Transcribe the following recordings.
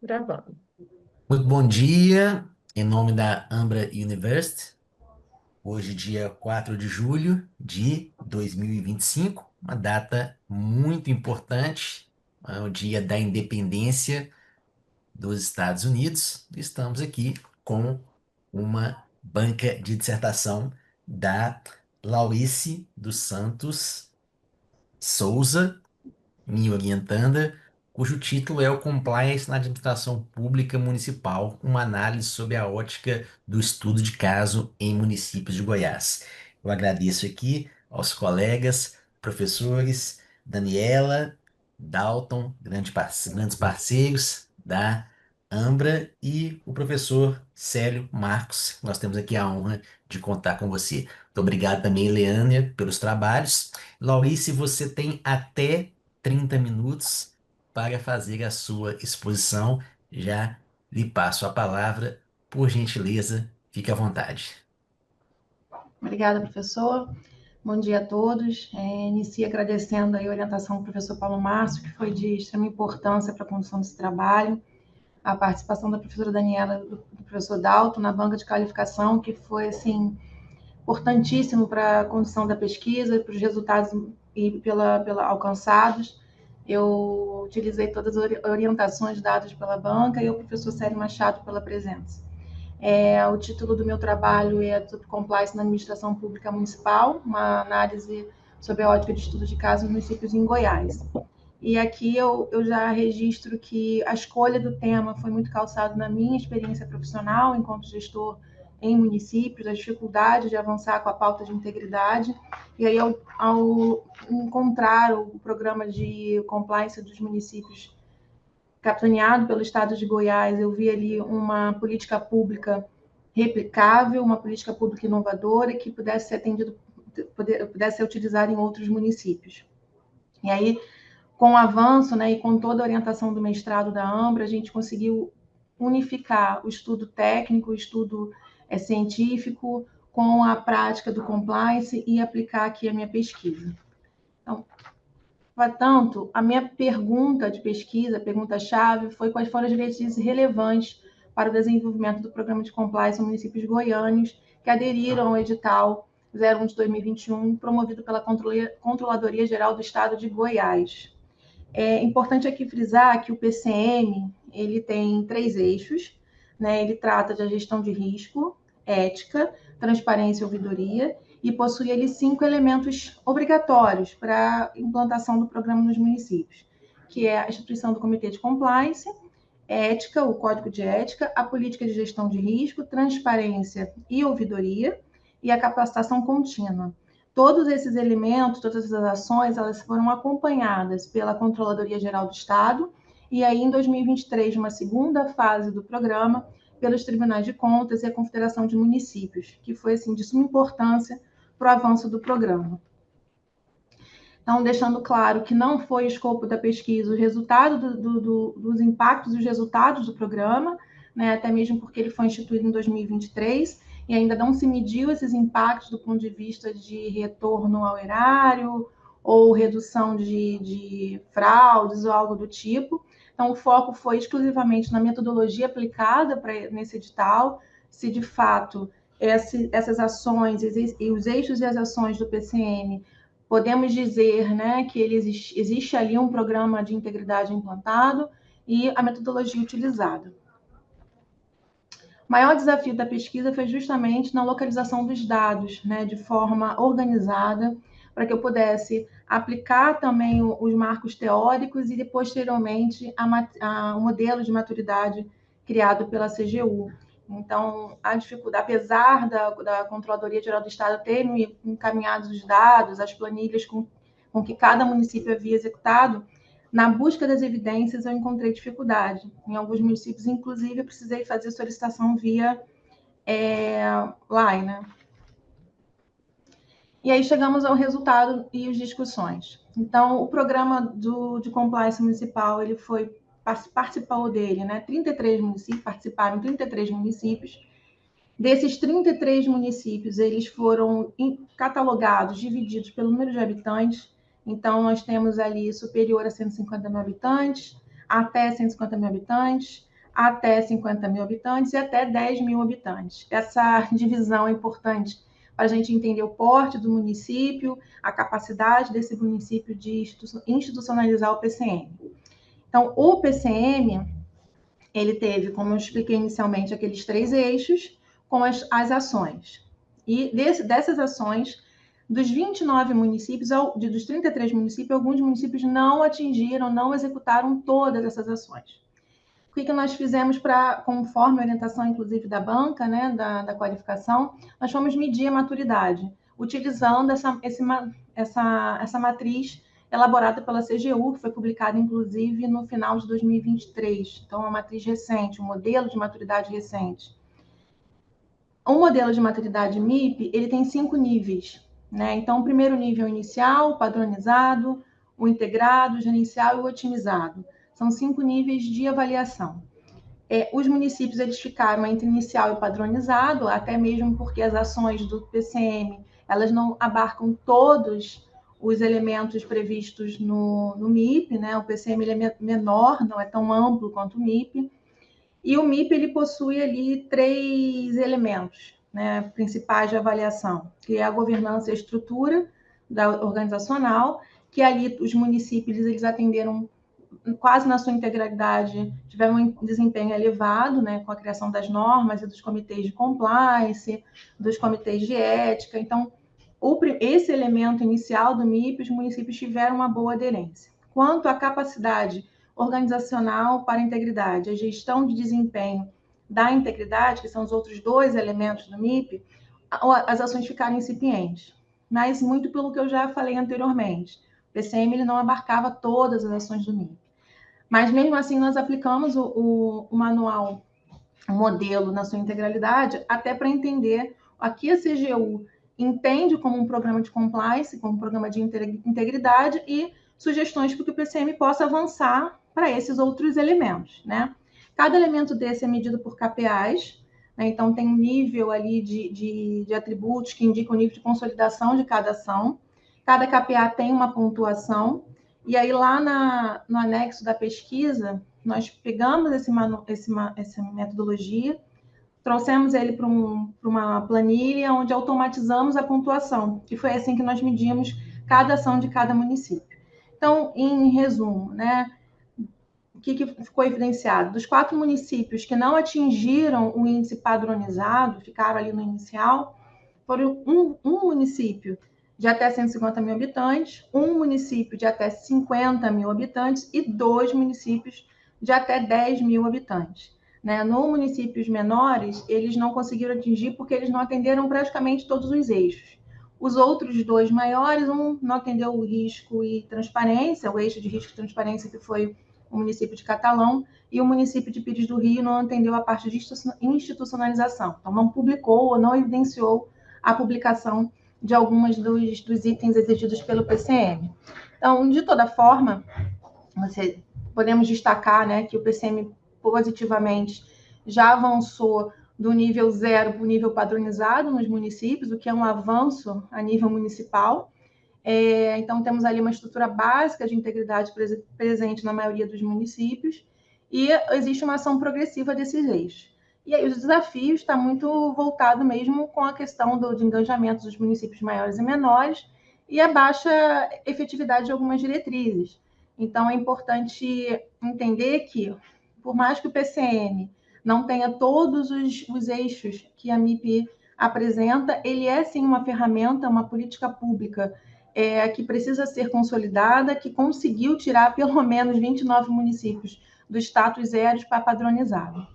Gravando. Muito bom dia, em nome da Ambra University. Hoje, dia 4 de julho de 2025, uma data muito importante, é o dia da independência dos Estados Unidos. Estamos aqui com uma banca de dissertação da Laurice dos Santos Souza, minha orientanda, cujo título é o Compliance na Administração Pública Municipal, uma análise sob a ótica do estudo de caso em municípios de Goiás. Eu agradeço aqui aos colegas, professores, Daniela, Dalton, grandes parceiros da Ambra e o professor Célio Marcos. Nós temos aqui a honra de contar com você. Muito obrigado também, Leânia, pelos trabalhos. Laurice, você tem até 30 minutos para fazer a sua exposição. Já lhe passo a palavra. Por gentileza, fique à vontade. Obrigada, professor. Bom dia a todos. Inicio agradecendo a orientação do professor Paulo Márcio, que foi de extrema importância para a condução desse trabalho, a participação da professora Daniela, do professor Dalton na banca de qualificação, que foi assim importantíssimo para a condução da pesquisa, para os resultados e pela alcançados. Eu utilizei todas as orientações dadas pela banca e o professor Célio Machado pela presença. O título do meu trabalho é sobre Compliance na Administração Pública Municipal, uma análise sobre a ótica de estudo de casos em municípios em Goiás. E aqui eu já registro que a escolha do tema foi muito calçada na minha experiência profissional enquanto gestor em municípios, as dificuldades de avançar com a pauta de integridade. E aí, ao encontrar o programa de compliance dos municípios capitaneado pelo Estado de Goiás, eu vi ali uma política pública replicável, uma política pública inovadora que pudesse ser atendido, pudesse ser utilizada em outros municípios. E aí, com o avanço, né, e com toda a orientação do mestrado da Ambra, a gente conseguiu unificar o estudo técnico, o estudo científico, com a prática do compliance e aplicar aqui a minha pesquisa. Então, portanto, a minha pergunta de pesquisa, a pergunta-chave, foi quais foram as diretrizes relevantes para o desenvolvimento do programa de compliance em municípios goianos que aderiram ao edital 01 de 2021, promovido pela Controladoria Geral do Estado de Goiás. É importante aqui frisar que o PCM ele tem 3 eixos, né? Ele trata da gestão de risco, ética, transparência e ouvidoria, e possui ele 5 elementos obrigatórios para a implantação do programa nos municípios, que é a instituição do Comitê de Compliance, ética, o Código de Ética, a política de gestão de risco, transparência e ouvidoria, e a capacitação contínua. Todos esses elementos, todas essas ações, elas foram acompanhadas pela Controladoria Geral do Estado, e aí em 2023, uma segunda fase do programa, pelos tribunais de contas e a Confederação de Municípios, que foi assim de suma importância para o avanço do programa. Então, deixando claro que não foi o escopo da pesquisa o resultado dos impactos e os resultados do programa, né, até mesmo porque ele foi instituído em 2023 e ainda não se mediu esses impactos do ponto de vista de retorno ao erário ou redução de fraudes ou algo do tipo. Então, o foco foi exclusivamente na metodologia aplicada nesse edital, se de fato essas ações e os eixos e as ações do PCM podemos dizer, né, que existe ali um programa de integridade implantado e a metodologia utilizada. O maior desafio da pesquisa foi justamente na localização dos dados, né, de forma organizada, para que eu pudesse aplicar também os marcos teóricos e, posteriormente, o modelo de maturidade criado pela CGU. Então, a dificuldade, apesar da Controladoria Geral do Estado ter me encaminhado os dados, as planilhas com que cada município havia executado, na busca das evidências eu encontrei dificuldade. Em alguns municípios, inclusive, eu precisei fazer solicitação via Line. E aí chegamos ao resultado e as discussões. Então, o programa de compliance municipal, ele participou dele, né? 33 municípios, participaram 33 municípios. Desses 33 municípios, eles foram catalogados, divididos pelo número de habitantes. Então, nós temos ali superior a 150 mil habitantes, até 150 mil habitantes, até 50 mil habitantes e até 10 mil habitantes. Essa divisão é importante para a gente entender o porte do município, a capacidade desse município de institucionalizar o PCM. Então, o PCM, ele teve, como eu expliquei inicialmente, aqueles 3 eixos com as ações. E dessas ações, dos 29 municípios, dos 33 municípios, alguns municípios não atingiram, não executaram todas essas ações. O que nós fizemos conforme a orientação, inclusive, da banca, né, da qualificação, nós fomos medir a maturidade, utilizando essa matriz elaborada pela CGU, que foi publicada, inclusive, no final de 2023. Então, é uma matriz recente, um modelo de maturidade recente. O modelo de maturidade MIP, ele tem 5 níveis, né? Então, o primeiro nível inicial, padronizado, o integrado, o gerencial e o otimizado. São 5 níveis de avaliação. Os municípios eles ficaram entre inicial e padronizado, até mesmo porque as ações do PCM elas não abarcam todos os elementos previstos no MIP, né? O PCM ele é menor, não é tão amplo quanto o MIP. E o MIP ele possui ali 3 elementos, né, principais de avaliação, que é a governança e a estrutura organizacional, que ali os municípios eles atenderam quase na sua integralidade, tiveram um desempenho elevado, né, com a criação das normas e dos comitês de compliance, dos comitês de ética. Então, esse elemento inicial do MIP, os municípios tiveram uma boa aderência. Quanto à capacidade organizacional para a integridade, a gestão de desempenho da integridade, que são os outros 2 elementos do MIP, as ações ficaram incipientes. Mas muito pelo que eu já falei anteriormente, o PCM ele não abarcava todas as ações do MIP. Mas, mesmo assim, nós aplicamos o manual, o modelo na sua integralidade, até para entender o que a CGU entende como um programa de compliance, como um programa de integridade e sugestões para que o PCM possa avançar para esses outros elementos, né? Cada elemento desse é medido por KPIs, né? Então tem um nível ali de atributos que indicam o nível de consolidação de cada ação. Cada KPA tem uma pontuação, e aí lá no anexo da pesquisa, nós pegamos essa metodologia, trouxemos ele para uma planilha onde automatizamos a pontuação, e foi assim que nós medimos cada ação de cada município. Então, em resumo, né, o que ficou evidenciado? Dos 4 municípios que não atingiram o índice padronizado, ficaram ali no inicial, foram um município de até 150 mil habitantes, um município de até 50 mil habitantes e 2 municípios de até 10 mil habitantes. Né? No municípios menores, eles não conseguiram atingir porque eles não atenderam praticamente todos os eixos. Os outros 2 maiores, um não atendeu o risco e transparência, o eixo de risco e transparência, que foi o município de Catalão, e o município de Pires do Rio não atendeu a parte de institucionalização. Então, não publicou ou não evidenciou a publicação de alguns dos itens exigidos pelo PCM. Então, de toda forma, podemos destacar, né, que o PCM positivamente já avançou do nível 0 para o nível padronizado nos municípios, o que é um avanço a nível municipal. Então, temos ali uma estrutura básica de integridade presente na maioria dos municípios e existe uma ação progressiva desses eixos. E aí, os desafios estão muito voltados mesmo com a questão de engajamento dos municípios maiores e menores e a baixa efetividade de algumas diretrizes. Então, é importante entender que, por mais que o PCM não tenha todos os eixos que a MIP apresenta, ele é, sim, uma ferramenta, uma política pública que precisa ser consolidada, que conseguiu tirar pelo menos 29 municípios do status 0 para padronizado.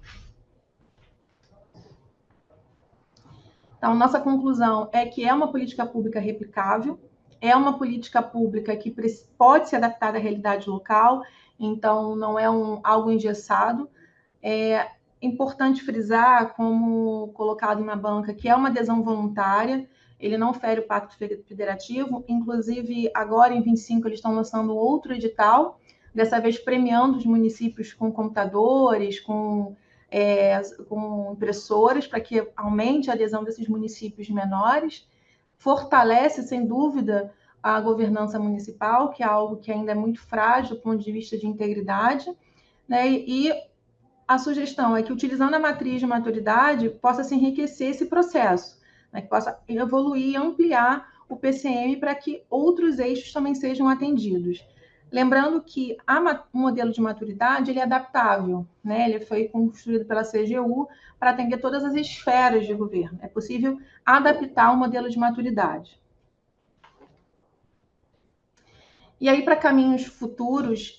Então, nossa conclusão é que é uma política pública replicável, é uma política pública que pode se adaptar à realidade local, então não é algo engessado. É importante frisar, como colocado na banca, que é uma adesão voluntária, ele não fere o Pacto Federativo, inclusive agora em 25 eles estão lançando outro edital, dessa vez premiando os municípios com computadores, com impressoras, para que aumente a adesão desses municípios menores, fortalece, sem dúvida, a governança municipal, que é algo que ainda é muito frágil do ponto de vista de integridade, né? E a sugestão é que, utilizando a matriz de maturidade, possa se enriquecer esse processo, né, que possa evoluir e ampliar o PCM para que outros eixos também sejam atendidos. Lembrando que o modelo de maturidade ele é adaptável, né? Ele foi construído pela CGU para atender todas as esferas de governo. É possível adaptar o modelo de maturidade. E aí, para caminhos futuros,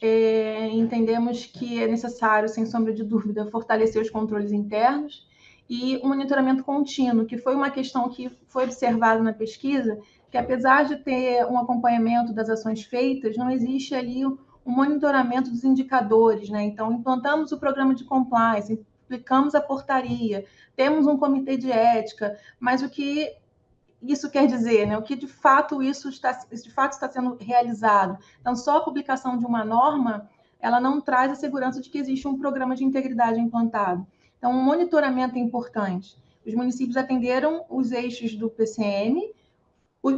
entendemos que é necessário, sem sombra de dúvida, fortalecer os controles internos e o monitoramento contínuo, que foi uma questão que foi observada na pesquisa, que apesar de ter um acompanhamento das ações feitas, não existe ali um monitoramento dos indicadores, né? Então, implantamos o programa de compliance, aplicamos a portaria, temos um comitê de ética, mas o que isso quer dizer, né? O que de fato está sendo realizado. Então, só a publicação de uma norma, ela não traz a segurança de que existe um programa de integridade implantado. Então, um monitoramento é importante. Os municípios atenderam os eixos do PCM,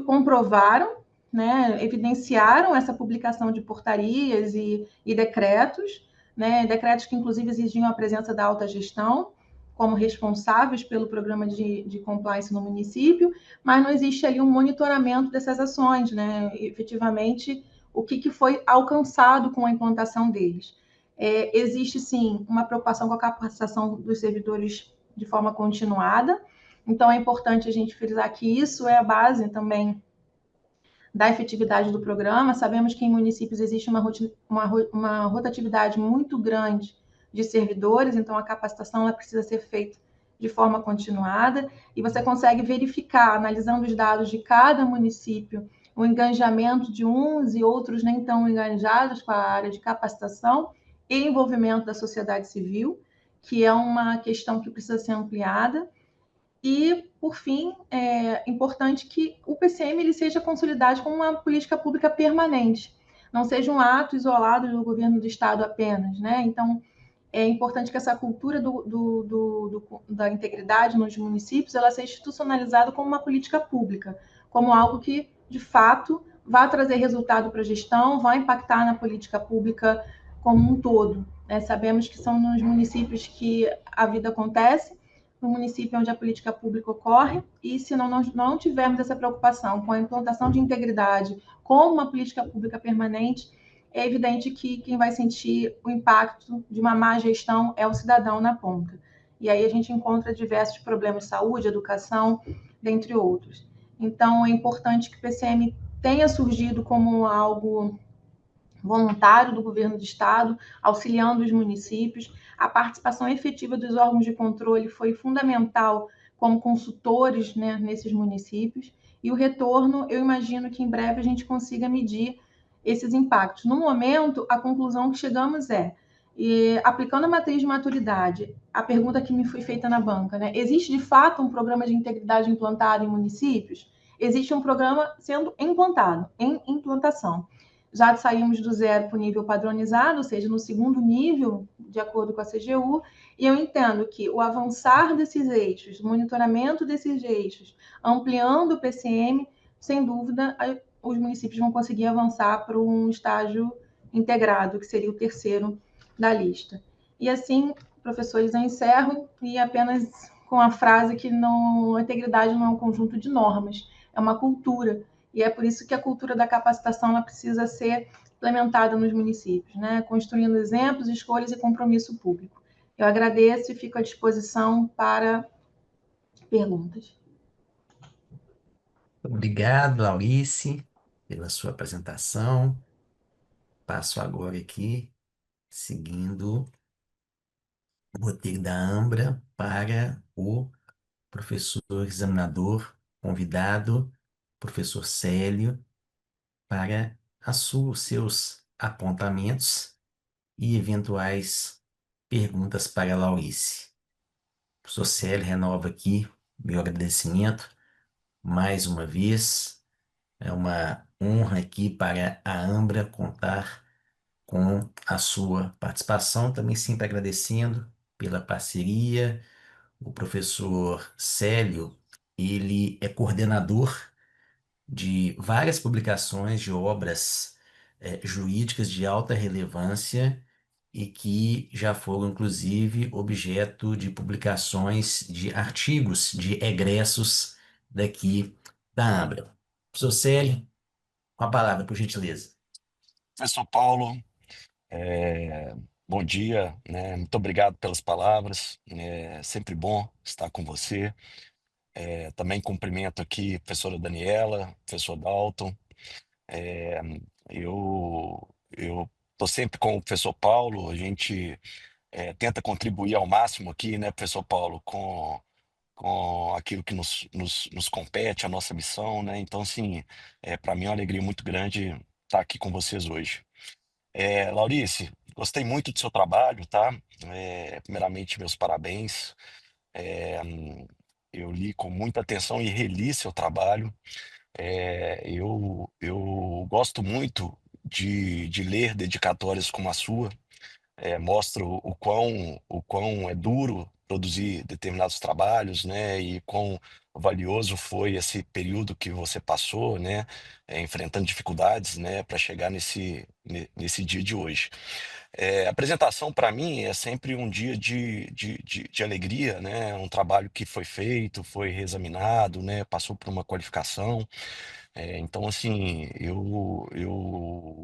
comprovaram, né, evidenciaram essa publicação de portarias e decretos, né, decretos que inclusive exigiam a presença da alta gestão como responsáveis pelo programa de compliance no município, mas não existe ali um monitoramento dessas ações, né, efetivamente o que foi alcançado com a implantação deles. Existe sim uma preocupação com a capacitação dos servidores de forma continuada, então é importante a gente frisar que isso é a base também da efetividade do programa. Sabemos que em municípios existe uma rotatividade muito grande de servidores, então a capacitação ela precisa ser feita de forma continuada, e você consegue verificar, analisando os dados de cada município, o engajamento de uns e outros nem tão engajados com a área de capacitação e envolvimento da sociedade civil, que é uma questão que precisa ser ampliada. E, por fim, é importante que o PCM ele seja consolidado como uma política pública permanente, não seja um ato isolado do governo do Estado apenas, né? Então, é importante que essa cultura da integridade nos municípios ela seja institucionalizada como uma política pública, como algo que, de fato, vai trazer resultado para a gestão, vai impactar na política pública como um todo, né? Sabemos que são nos municípios que a vida acontece, no município onde a política pública ocorre, e se não tivermos essa preocupação com a implantação de integridade como uma política pública permanente, é evidente que quem vai sentir o impacto de uma má gestão é o cidadão na ponta. E aí a gente encontra diversos problemas de saúde, educação, dentre outros. Então, é importante que o PCM tenha surgido como algo voluntário do governo do estado, auxiliando os municípios. A participação efetiva dos órgãos de controle foi fundamental como consultores, né, nesses municípios. E o retorno, eu imagino que em breve a gente consiga medir esses impactos. No momento, a conclusão que chegamos é, aplicando a matriz de maturidade, a pergunta que me foi feita na banca, né? Existe de fato um programa de integridade implantado em municípios? Existe um programa sendo implantado, em implantação. Já saímos do zero para o nível padronizado, ou seja, no segundo nível, de acordo com a CGU, e eu entendo que o avançar desses eixos, o monitoramento desses eixos, ampliando o PCM, sem dúvida, os municípios vão conseguir avançar para um estágio integrado, que seria o terceiro da lista. E assim, professores, eu encerro e apenas com a frase que não, a integridade não é um conjunto de normas, é uma cultura. E é por isso que a cultura da capacitação ela precisa ser implementada nos municípios, né? Construindo exemplos, escolhas e compromisso público. Eu agradeço e fico à disposição para perguntas. Obrigado, Laurice, pela sua apresentação. Passo agora aqui, seguindo o roteiro da Ambra, para o professor examinador convidado, professor Célio, para os seus apontamentos e eventuais perguntas para a Laurice. O professor Célio renova aqui meu agradecimento mais uma vez. É uma honra aqui para a Ambra contar com a sua participação, também sempre agradecendo pela parceria. O professor Célio, ele é coordenador de várias publicações de obras jurídicas de alta relevância e que já foram, inclusive, objeto de publicações de artigos de egressos daqui da Ambra. Professor Célio, com a palavra, por gentileza. Professor Paulo, é, bom dia, né? Muito obrigado pelas palavras. É sempre bom estar com você. Também cumprimento aqui a professora Daniela, professor Dalton. É, eu estou sempre com o professor Paulo. A gente tenta contribuir ao máximo aqui, né, professor Paulo, com aquilo que nos compete, a nossa missão, né? Então, assim, para mim é uma alegria muito grande estar aqui com vocês hoje. Laurice, gostei muito do seu trabalho, tá? Primeiramente, meus parabéns. É, eu li com muita atenção e reli seu trabalho. Eu gosto muito de ler dedicatórias como a sua. Mostra o quão é duro produzir determinados trabalhos, né? E quão valioso foi esse período que você passou, né? Enfrentando dificuldades, né? Para chegar nesse dia de hoje. A apresentação para mim é sempre um dia de alegria, né? Um trabalho que foi feito, foi reexaminado, né? Passou por uma qualificação. Então, assim, eu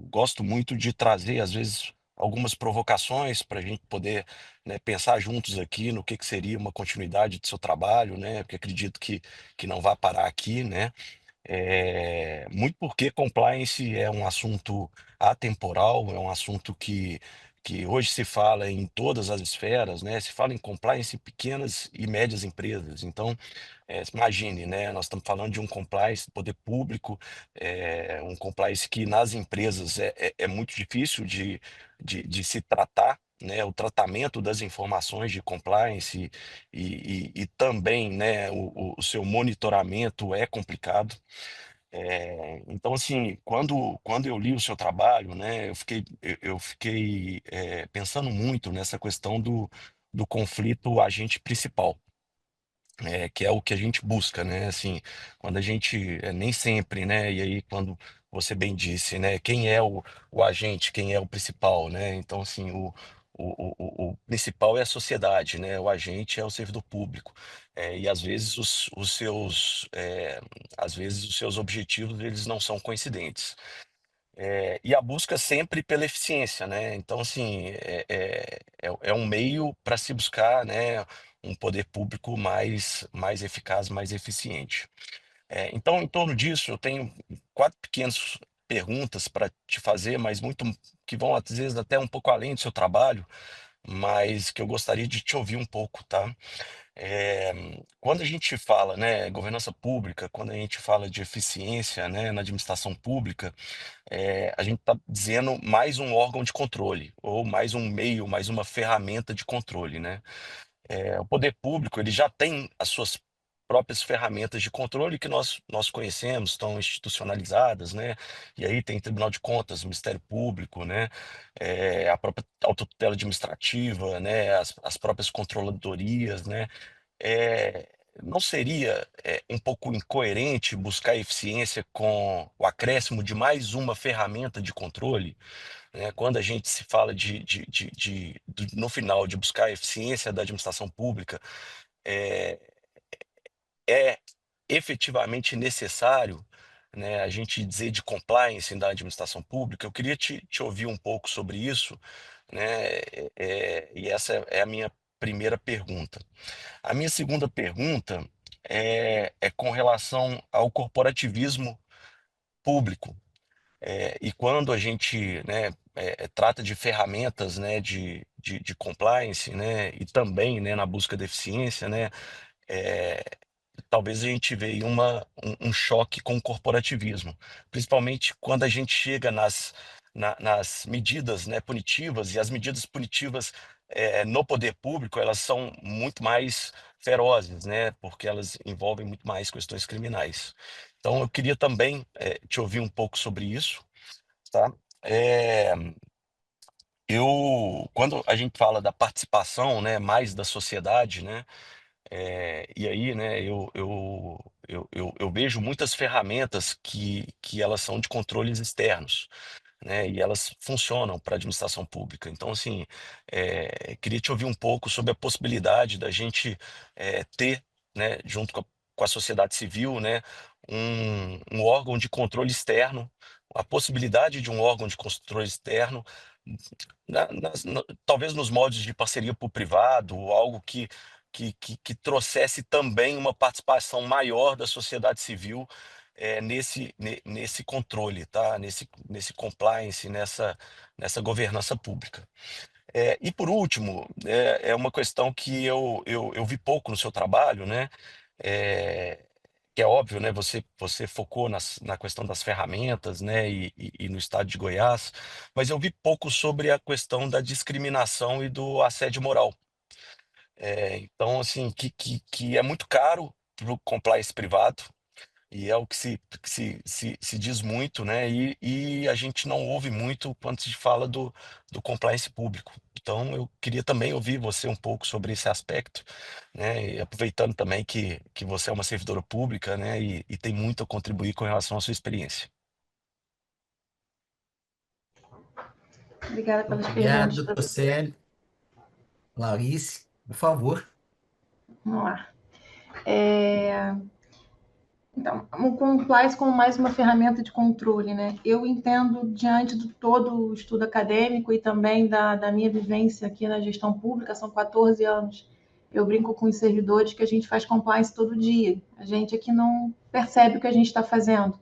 gosto muito de trazer, às vezes, algumas provocações para a gente poder, né, pensar juntos aqui no que seria uma continuidade do seu trabalho, né? Porque acredito que não vai parar aqui, né? Muito porque compliance é um assunto atemporal, é um assunto que hoje se fala em todas as esferas, né? Se fala em compliance em pequenas e médias empresas. Então, imagine, né? Nós estamos falando de um compliance do poder público, um compliance que nas empresas é muito difícil de se tratar. Né, o tratamento das informações de compliance e também, né, o seu monitoramento é complicado. Então, assim, quando eu li o seu trabalho, né, eu fiquei pensando muito nessa questão do conflito agente principal, que é o que a gente busca, né? Assim, quando a gente, nem sempre, né? E aí, quando você bem disse, né? Quem é o agente, quem é o principal, né? Então, assim, o principal é a sociedade, né? O agente é o servidor público. E às vezes os seus objetivos, eles não são coincidentes. E a busca sempre pela eficiência, né? Então, assim, é um meio para se buscar, né, um poder público mais eficaz, mais eficiente. Então, em torno disso, eu tenho quatro pequenas perguntas para te fazer, mas muito que vão, às vezes, até um pouco além do seu trabalho, mas que eu gostaria de te ouvir um pouco, tá? É, Quando a gente fala, né, governança pública, quando a gente fala de eficiência, né, na administração pública, a gente está dizendo mais um órgão de controle, ou mais um meio, mais uma ferramenta de controle, né? O poder público, ele já tem as suas próprias ferramentas de controle que nós conhecemos, estão institucionalizadas, né? E aí tem Tribunal de Contas, Ministério Público, né? A própria autotutela administrativa, né? As próprias controladorias, né? É, não seria um pouco incoerente buscar eficiência com o acréscimo de mais uma ferramenta de controle, né? Quando a gente se fala no final, de buscar a eficiência da administração pública, é, é efetivamente necessário, né, a gente dizer de compliance da administração pública. Eu queria te ouvir um pouco sobre isso, né? E essa é a minha primeira pergunta. A minha segunda pergunta é com relação ao corporativismo público. E quando a gente, né, trata de ferramentas, né, de compliance, né, e também, né, na busca da eficiência, né, é, talvez a gente veja um choque com o corporativismo, principalmente quando a gente chega nas medidas, né, punitivas, e as medidas punitivas no poder público, elas são muito mais ferozes, né, porque elas envolvem muito mais questões criminais. Então, eu queria também te ouvir um pouco sobre isso, tá? É, quando a gente fala da participação, né, mais da sociedade, né, e aí, né, eu vejo muitas ferramentas que elas são de controles externos, né, e elas funcionam para a administração pública. Então, assim, queria te ouvir um pouco sobre a possibilidade da gente ter, né, junto com a sociedade civil, né, um órgão de controle externo, a possibilidade de um órgão de controle externo, talvez nos moldes de parceria público-privado, ou algo que trouxesse também uma participação maior da sociedade civil nesse controle, tá? Nesse compliance, nessa governança pública. E por último, é uma questão que eu vi pouco no seu trabalho, né? É, que é óbvio, né? Você focou na questão das ferramentas, né? E no estado de Goiás, mas eu vi pouco sobre a questão da discriminação e do assédio moral. Então, assim, que é muito caro para o compliance privado, e é o que se diz muito, né? E a gente não ouve muito quando se fala do compliance público. Então, eu queria também ouvir você um pouco sobre esse aspecto, né? E aproveitando também que você é uma servidora pública, né? E tem muito a contribuir com relação à sua experiência. Obrigada pelas Obrigado, perguntas, doutor professor. Célio. Clarice, por favor. Vamos lá. Então, o compliance como mais uma ferramenta de controle, né? Eu entendo, diante de todo o estudo acadêmico e também da minha vivência aqui na gestão pública, são 14 anos, eu brinco com os servidores que a gente faz compliance todo dia. A gente aqui não percebe o que a gente está fazendo,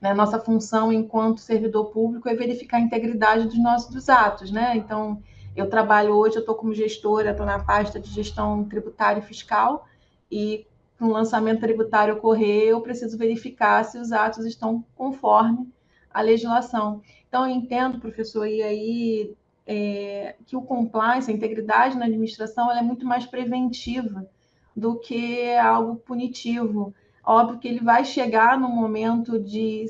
né? Nossa função enquanto servidor público é verificar a integridade dos atos, né? Então, eu trabalho hoje, eu estou como gestora, estou na pasta de gestão tributária e fiscal, e para um lançamento tributário ocorrer, eu preciso verificar se os atos estão conforme a legislação. Então, eu entendo, professor, e aí que o compliance, a integridade na administração, ela é muito mais preventiva do que algo punitivo. Óbvio que ele vai chegar no momento de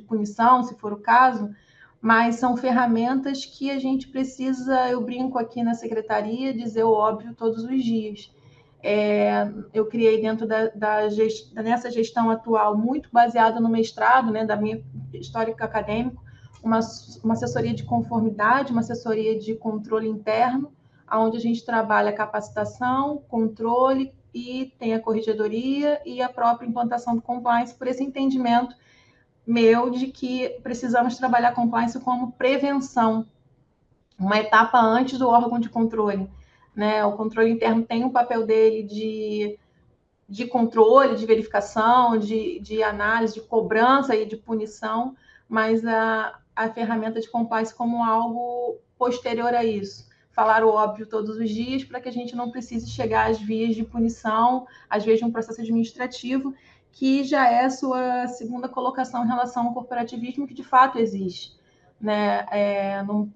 punição, se for o caso, mas são ferramentas que a gente precisa, eu brinco aqui na secretaria, dizer o óbvio todos os dias. Eu criei dentro nessa gestão atual, muito baseada no mestrado, né, da minha histórico acadêmico, uma assessoria de conformidade, uma assessoria de controle interno, onde a gente trabalha capacitação, controle e tem a corregedoria e a própria implantação do compliance, por esse entendimento meu de que precisamos trabalhar compliance como prevenção, uma etapa antes do órgão de controle. Né? O controle interno tem o papel dele de controle, de verificação, de análise, de cobrança e de punição, mas a ferramenta de compliance como algo posterior a isso. Falar o óbvio todos os dias para que a gente não precise chegar às vias de punição, às vezes de um processo administrativo, que já é a sua segunda colocação em relação ao corporativismo, que de fato existe. Né?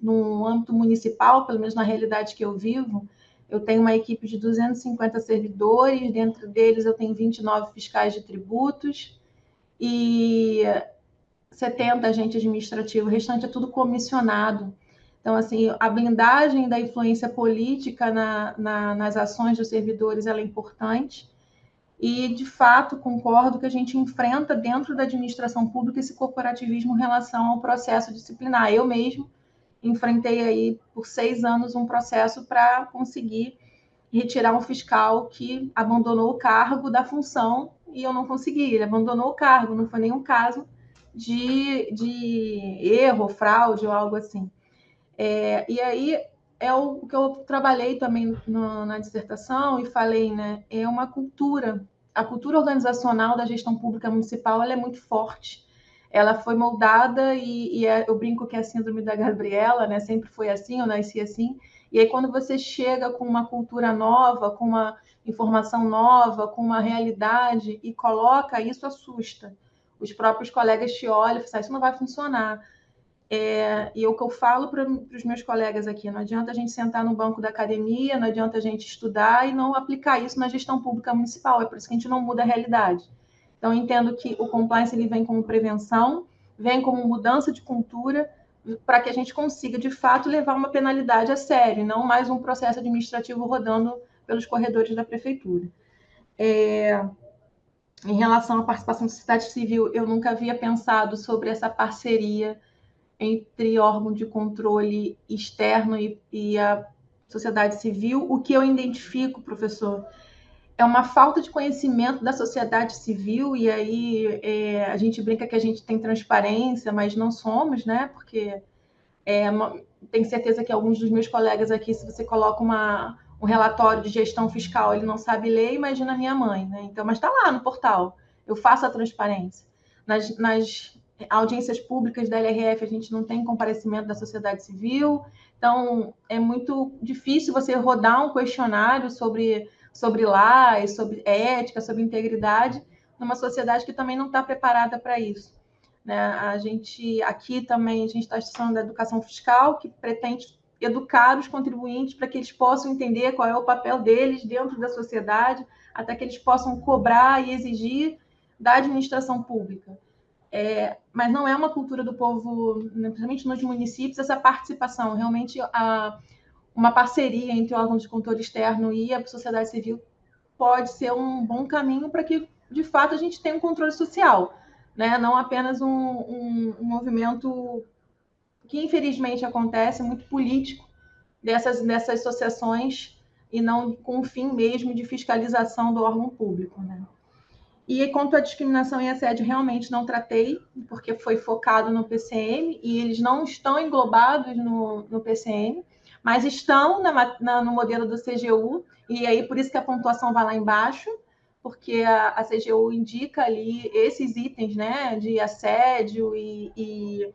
No âmbito municipal, pelo menos na realidade que eu vivo, eu tenho uma equipe de 250 servidores, dentro deles eu tenho 29 fiscais de tributos e 70 agentes administrativos, o restante é tudo comissionado. Então, assim, a blindagem da influência política nas ações dos servidores ela é importante e, de fato, concordo que a gente enfrenta dentro da administração pública esse corporativismo em relação ao processo disciplinar. Eu mesmo enfrentei aí por 6 anos um processo para conseguir retirar um fiscal que abandonou o cargo da função e eu não consegui. Ele abandonou o cargo, não foi nenhum caso de erro, fraude ou algo assim. E aí é o que eu trabalhei também na dissertação e falei, né? É uma cultura. A cultura organizacional da gestão pública municipal ela é muito forte. Ela foi moldada eu brinco que é a síndrome da Gabriela, né? Sempre foi assim, eu nasci assim. E aí quando você chega com uma cultura nova, com uma informação nova, com uma realidade e coloca isso, assusta. Os próprios colegas te olham e falam, isso não vai funcionar. E o que eu falo para os meus colegas aqui, não adianta a gente sentar no banco da academia, não adianta a gente estudar e não aplicar isso na gestão pública municipal, é por isso que a gente não muda a realidade. Então, eu entendo que o compliance ele vem como prevenção, vem como mudança de cultura, para que a gente consiga, de fato, levar uma penalidade a sério, não mais um processo administrativo rodando pelos corredores da prefeitura. Em relação à participação da sociedade civil, eu nunca havia pensado sobre essa parceria entre órgão de controle externo e a sociedade civil. O que eu identifico, professor, é uma falta de conhecimento da sociedade civil, e aí a gente brinca que a gente tem transparência, mas não somos, né? Porque tenho certeza que alguns dos meus colegas aqui, se você coloca um relatório de gestão fiscal, ele não sabe ler, imagina a minha mãe, né? Então, mas está lá no portal. Eu faço a transparência. Nas audiências públicas da LRF, a gente não tem comparecimento da sociedade civil, então é muito difícil você rodar um questionário sobre leis, sobre ética, sobre integridade, numa sociedade que também não está preparada para isso. Né? A gente aqui também a gente está estudando a educação fiscal, que pretende educar os contribuintes para que eles possam entender qual é o papel deles dentro da sociedade, até que eles possam cobrar e exigir da administração pública. Mas não é uma cultura do povo, principalmente nos municípios, essa participação. Realmente, uma parceria entre órgãos de controle externo e a sociedade civil pode ser um bom caminho para que, de fato, a gente tenha um controle social, né? Não apenas um movimento que, infelizmente, acontece, muito político, dessas associações, e não com o fim mesmo de fiscalização do órgão público, né? E quanto à discriminação e assédio, realmente não tratei, porque foi focado no PCM, e eles não estão englobados no PCM, mas estão no modelo do CGU, e aí por isso que a pontuação vai lá embaixo, porque a CGU indica ali esses itens, né, de assédio e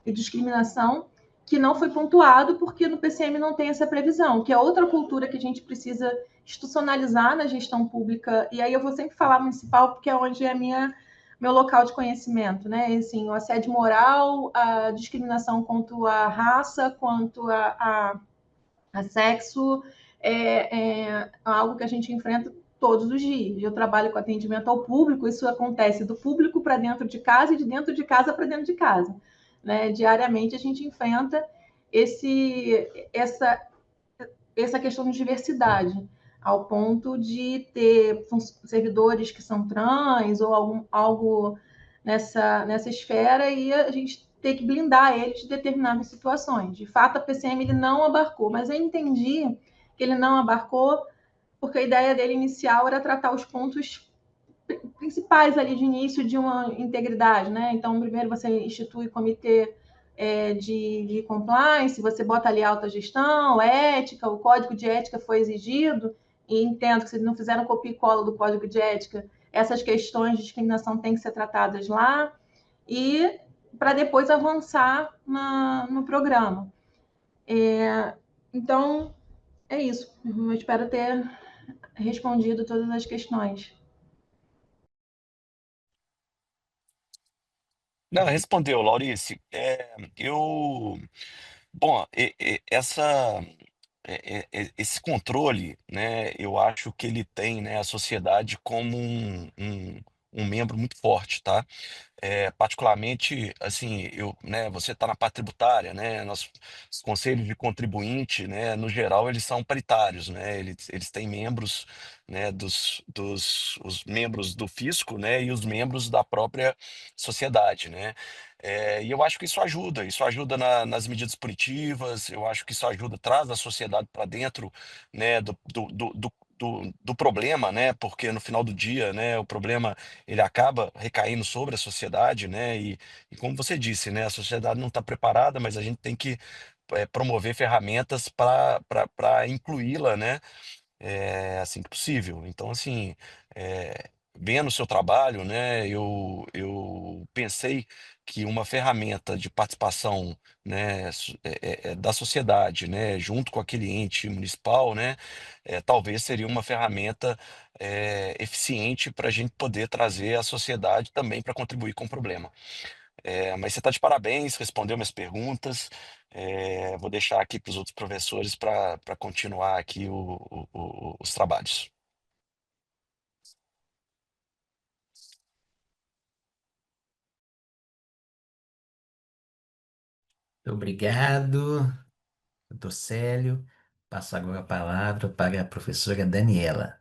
discriminação, que não foi pontuado porque no PCM não tem essa previsão, que é outra cultura que a gente precisa institucionalizar na gestão pública. E aí eu vou sempre falar municipal, porque é onde é meu local de conhecimento, né? Assim, o assédio moral, a discriminação quanto à raça, quanto a sexo, é algo que a gente enfrenta todos os dias. Eu trabalho com atendimento ao público, isso acontece do público para dentro de casa e de dentro de casa para dentro de casa. Né? Diariamente a gente enfrenta essa, essa questão de diversidade, ao ponto de ter servidores que são trans ou algo nessa esfera, e a gente ter que blindar eles de determinadas situações. De fato, a PCM ele não abarcou, mas eu entendi que ele não abarcou porque a ideia dele inicial era tratar os pontos principais ali de início de uma integridade, né? Então, primeiro você institui comitê de compliance, você bota ali alta gestão, ética, o código de ética foi exigido, e entendo que se não fizeram copia e cola do código de ética, essas questões de discriminação têm que ser tratadas lá, e para depois avançar no programa. Então, é isso. Eu espero ter respondido todas as questões. Não, respondeu, Laurice. Bom, esse controle, né, eu acho que ele tem, né, a sociedade como um membro muito forte, tá? Particularmente, assim, né, você está na parte tributária, né, os conselhos de contribuinte, né, no geral, eles são paritários, né, eles têm membros, né, os membros do fisco, né, e os membros da própria sociedade, né. E eu acho que isso ajuda nas medidas punitivas, eu acho que isso ajuda, traz a sociedade para dentro, né, do problema, né, porque no final do dia, né, o problema ele acaba recaindo sobre a sociedade, né? E como você disse, né? A sociedade não está preparada, mas a gente tem que promover ferramentas para incluí-la, né? Assim que possível. Então, assim, vendo o seu trabalho, né? Eu pensei que uma ferramenta de participação, né, da sociedade, né, junto com aquele ente municipal, né, talvez seria uma ferramenta eficiente para a gente poder trazer a sociedade também para contribuir com o problema. Mas você está de parabéns, respondeu minhas perguntas. Vou deixar aqui para os outros professores para continuar aqui os trabalhos. Muito obrigado, doutor Célio. Passo agora a palavra para a professora Daniela.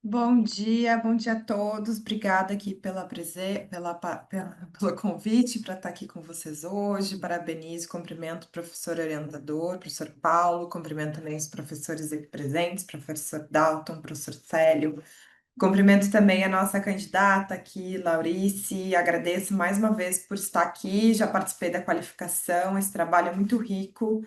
Bom dia a todos. Obrigada aqui pelo convite para estar aqui com vocês hoje. Parabenizo, cumprimento o professor orientador, professor Paulo, cumprimento também os professores aqui presentes, professor Dalton, professor Célio. Cumprimento também a nossa candidata aqui, Laurice. Agradeço mais uma vez por estar aqui. Já participei da qualificação, esse trabalho é muito rico.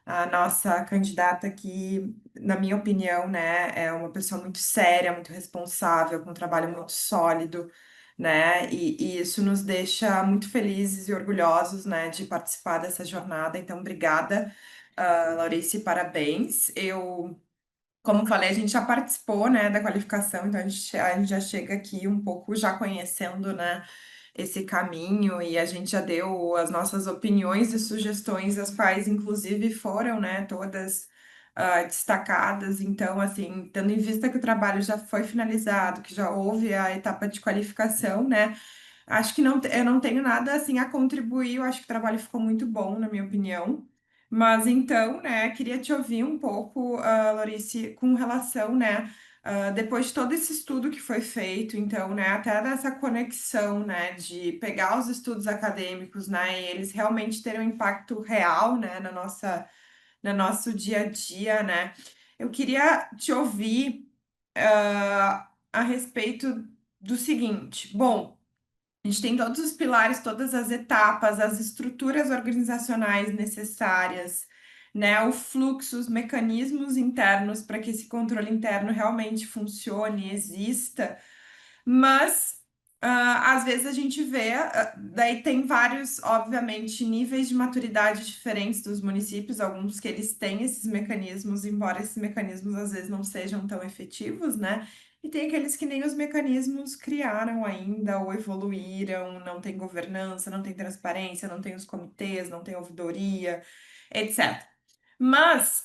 A nossa candidata aqui, na minha opinião, né, é uma pessoa muito séria, muito responsável, com um trabalho muito sólido, né, e isso nos deixa muito felizes e orgulhosos, né, de participar dessa jornada. Então, obrigada, Laurice, parabéns. Como falei, a gente já participou, né, da qualificação, então a gente já chega aqui um pouco já conhecendo, né, esse caminho e a gente já deu as nossas opiniões e sugestões, as quais inclusive foram, né, todas destacadas. Então, assim, tendo em vista que o trabalho já foi finalizado, que já houve a etapa de qualificação, né, acho que não, eu não tenho nada assim a contribuir, eu acho que o trabalho ficou muito bom, na minha opinião. Mas então, né, queria te ouvir um pouco, Laurice, com relação, né, depois de todo esse estudo que foi feito, então, né, até dessa conexão, né, de pegar os estudos acadêmicos, né, e eles realmente terem um impacto real, né, no nosso dia a dia, né, eu queria te ouvir, a respeito do seguinte. Bom, a gente tem todos os pilares, todas as etapas, as estruturas organizacionais necessárias, né? O fluxo, os mecanismos internos para que esse controle interno realmente funcione, exista. Mas às vezes a gente vê, daí tem vários, obviamente, níveis de maturidade diferentes dos municípios, alguns que eles têm esses mecanismos, embora esses mecanismos às vezes não sejam tão efetivos, né? E tem aqueles que nem os mecanismos criaram ainda ou evoluíram, não tem governança, não tem transparência, não tem os comitês, não tem ouvidoria, etc. Mas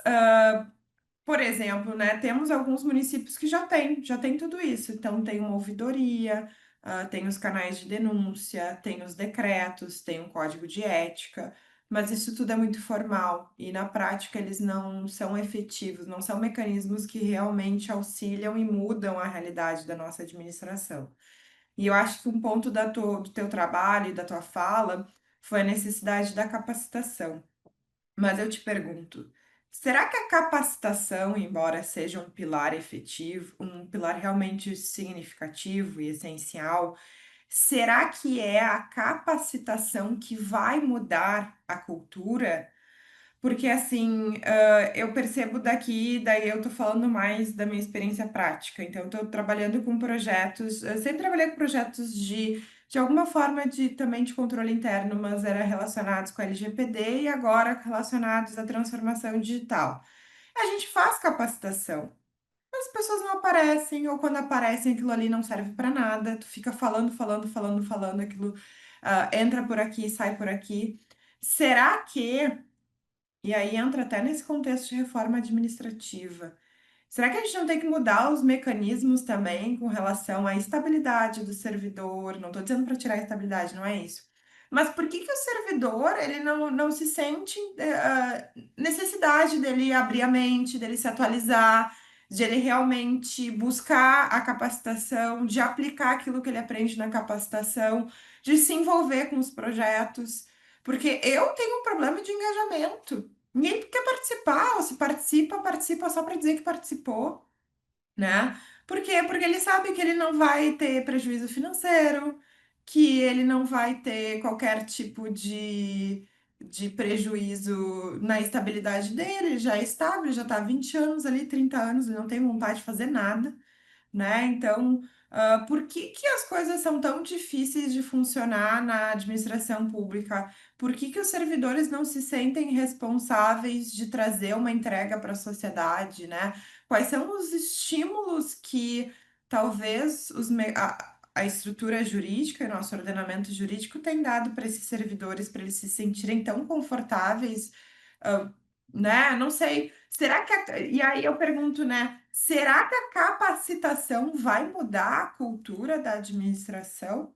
por exemplo, né, temos alguns municípios que já tem tudo isso. Então, tem uma ouvidoria, tem os canais de denúncia, tem os decretos, tem um código de ética, mas isso tudo é muito formal e, na prática, eles não são efetivos, não são mecanismos que realmente auxiliam e mudam a realidade da nossa administração. E eu acho que um ponto do teu trabalho e da tua fala foi a necessidade da capacitação. Mas eu te pergunto, será que a capacitação, embora seja um pilar efetivo, um pilar realmente significativo e essencial, será que é a capacitação que vai mudar a cultura? Porque assim, eu percebo daqui, daí eu tô falando mais da minha experiência prática. Então, eu tô trabalhando com projetos, eu sempre trabalhei com projetos de alguma forma também de controle interno, mas era relacionados com LGPD e agora relacionados à transformação digital. A gente faz capacitação, mas as pessoas não aparecem, ou quando aparecem, aquilo ali não serve para nada, tu fica falando, aquilo entra por aqui, sai por aqui. Será que e aí entra até nesse contexto de reforma administrativa. Será que a gente não tem que mudar os mecanismos também com relação à estabilidade do servidor? Não estou dizendo para tirar a estabilidade, não é isso. Mas por que que o servidor ele não se sente necessidade dele abrir a mente, dele se atualizar, de ele realmente buscar a capacitação, de aplicar aquilo que ele aprende na capacitação, de se envolver com os projetos? Porque eu tenho um problema de engajamento. Ninguém quer participar, ou se participa, participa só para dizer que participou, né? Por quê? Porque ele sabe que ele não vai ter prejuízo financeiro, que ele não vai ter qualquer tipo de prejuízo na estabilidade dele, ele já é estável, ele já está há 20 anos ali, 30 anos, ele não tem vontade de fazer nada, né? Então, por que que as coisas são tão difíceis de funcionar na administração pública? Por que que os servidores não se sentem responsáveis de trazer uma entrega para a sociedade, né? Quais são os estímulos que talvez a estrutura jurídica e nosso ordenamento jurídico tem dado para esses servidores, para eles se sentirem tão confortáveis, ah, né? Não sei. Será que e aí eu pergunto, né? Será que a capacitação vai mudar a cultura da administração?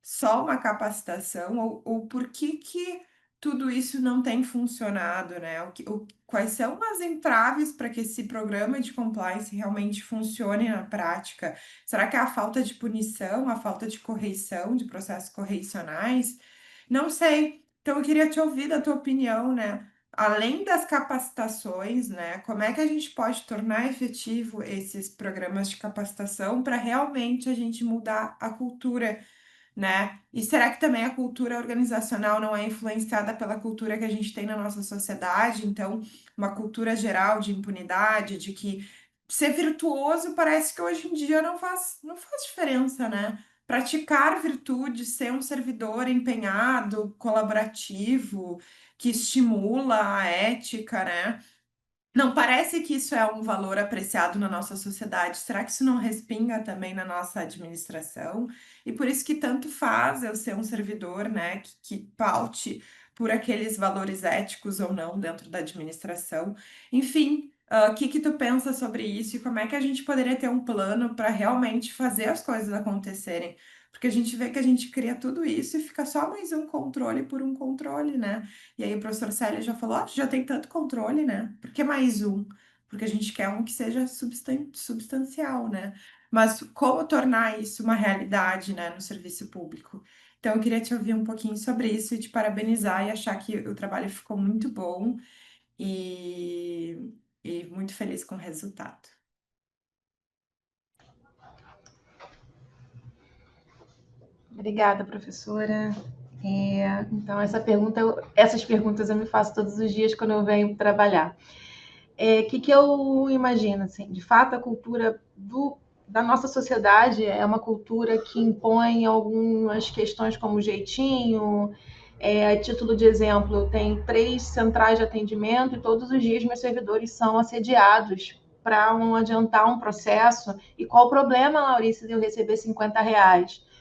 Só uma capacitação? Ou por que que tudo isso não tem funcionado, né? Quais são as entraves para que esse programa de compliance realmente funcione na prática? Será que é a falta de punição, a falta de correição, de processos correicionais? Não sei. Então, eu queria te ouvir da tua opinião, né? Além das capacitações, né? Como é que a gente pode tornar efetivo esses programas de capacitação para realmente a gente mudar a cultura, né? E será que também a cultura organizacional não é influenciada pela cultura que a gente tem na nossa sociedade? Então, uma cultura geral de impunidade, de que ser virtuoso parece que hoje em dia não faz diferença, né? Praticar virtude, ser um servidor empenhado, colaborativo, que estimula a ética, né? Não parece que isso é um valor apreciado na nossa sociedade. Será que isso não respinga também na nossa administração? E por isso que tanto faz eu ser um servidor, né, que paute por aqueles valores éticos ou não dentro da administração. Enfim, o que que tu pensa sobre isso e como é que a gente poderia ter um plano para realmente fazer as coisas acontecerem? Porque a gente vê que a gente cria tudo isso e fica só mais um controle por um controle, né? E aí o professor Célio já falou, ó, já tem tanto controle, né? Por que mais um? Porque a gente quer um que seja substancial, né? Mas como tornar isso uma realidade, né, no serviço público? Então, eu queria te ouvir um pouquinho sobre isso e te parabenizar e achar que o trabalho ficou muito bom e, e muito feliz com o resultado. Obrigada, professora. Então, essas perguntas eu me faço todos os dias quando eu venho trabalhar. Que eu imagino? Assim, de fato, a cultura da nossa sociedade é uma cultura que impõe algumas questões como jeitinho. A título de exemplo, tem 3 centrais de atendimento e todos os dias meus servidores são assediados para adiantar um processo. E qual o problema, Laurice, de eu receber R$ 50?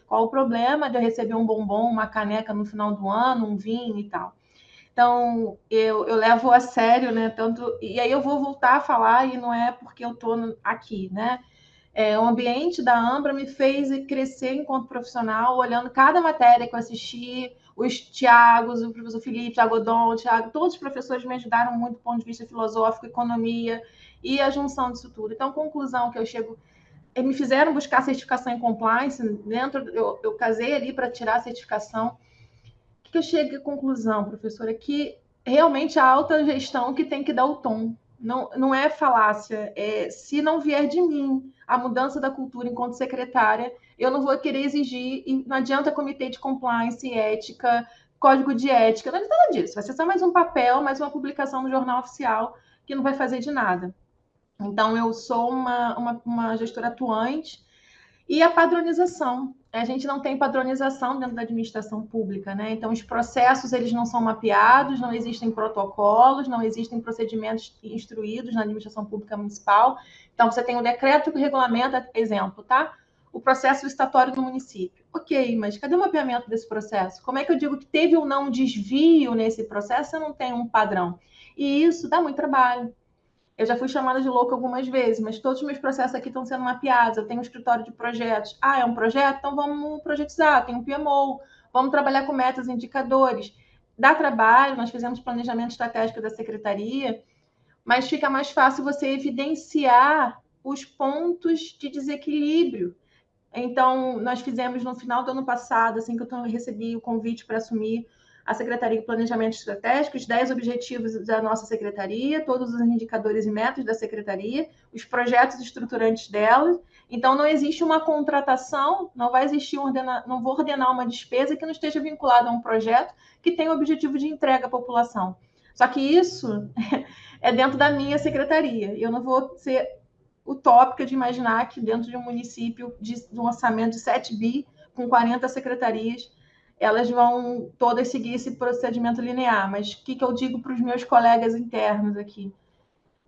Qual o problema de eu receber um bombom, uma caneca no final do ano, um vinho e tal? Então, eu levo a sério, né? Tanto, e aí eu vou voltar a falar, e não é porque eu estou aqui, né? O ambiente da Ambra me fez crescer enquanto profissional, olhando cada matéria que eu assisti, os Tiagos, o professor Felipe, Tiago Godon, o Tiago, todos os professores me ajudaram muito do ponto de vista filosófico, economia e a junção disso tudo. Então, conclusão que eu chego, me fizeram buscar certificação em compliance, eu casei ali para tirar a certificação. O que eu chego à conclusão, professora, que realmente a alta gestão que tem que dar o tom. Não é falácia. Se não vier de mim a mudança da cultura enquanto secretária, eu não vou querer exigir, e não adianta comitê de compliance, ética, código de ética, não adianta nada disso. Vai ser só mais um papel, mais uma publicação no jornal oficial que não vai fazer de nada. Então, eu sou uma gestora atuante. E a padronização. A gente não tem padronização dentro da administração pública, né? Então, os processos, eles não são mapeados, não existem protocolos, não existem procedimentos instruídos na administração pública municipal. Então, você tem um decreto que regulamenta, exemplo, tá? O processo licitatório no município. Ok, mas cadê o mapeamento desse processo? Como é que eu digo que teve ou não desvio nesse processo se eu não tenho um padrão? E isso dá muito trabalho. Eu já fui chamada de louca algumas vezes, mas todos os meus processos aqui estão sendo mapeados. Eu tenho um escritório de projetos. É um projeto? Então vamos projetizar. Tem um PMO. Vamos trabalhar com metas e indicadores. Dá trabalho, nós fizemos planejamento estratégico da secretaria, mas fica mais fácil você evidenciar os pontos de desequilíbrio. Então, nós fizemos no final do ano passado, assim que eu recebi o convite para assumir a Secretaria de Planejamento Estratégico, os 10 objetivos da nossa secretaria, todos os indicadores e metas da secretaria, os projetos estruturantes dela. Então, não existe uma contratação, não vai existir não vou ordenar uma despesa que não esteja vinculada a um projeto que tenha o objetivo de entrega à população. Só que isso é dentro da minha secretaria. Eu não vou ser utópica de imaginar que dentro de um município de um orçamento de 7 bi, com 40 secretarias, elas vão todas seguir esse procedimento linear. Mas o que eu digo para os meus colegas internos aqui?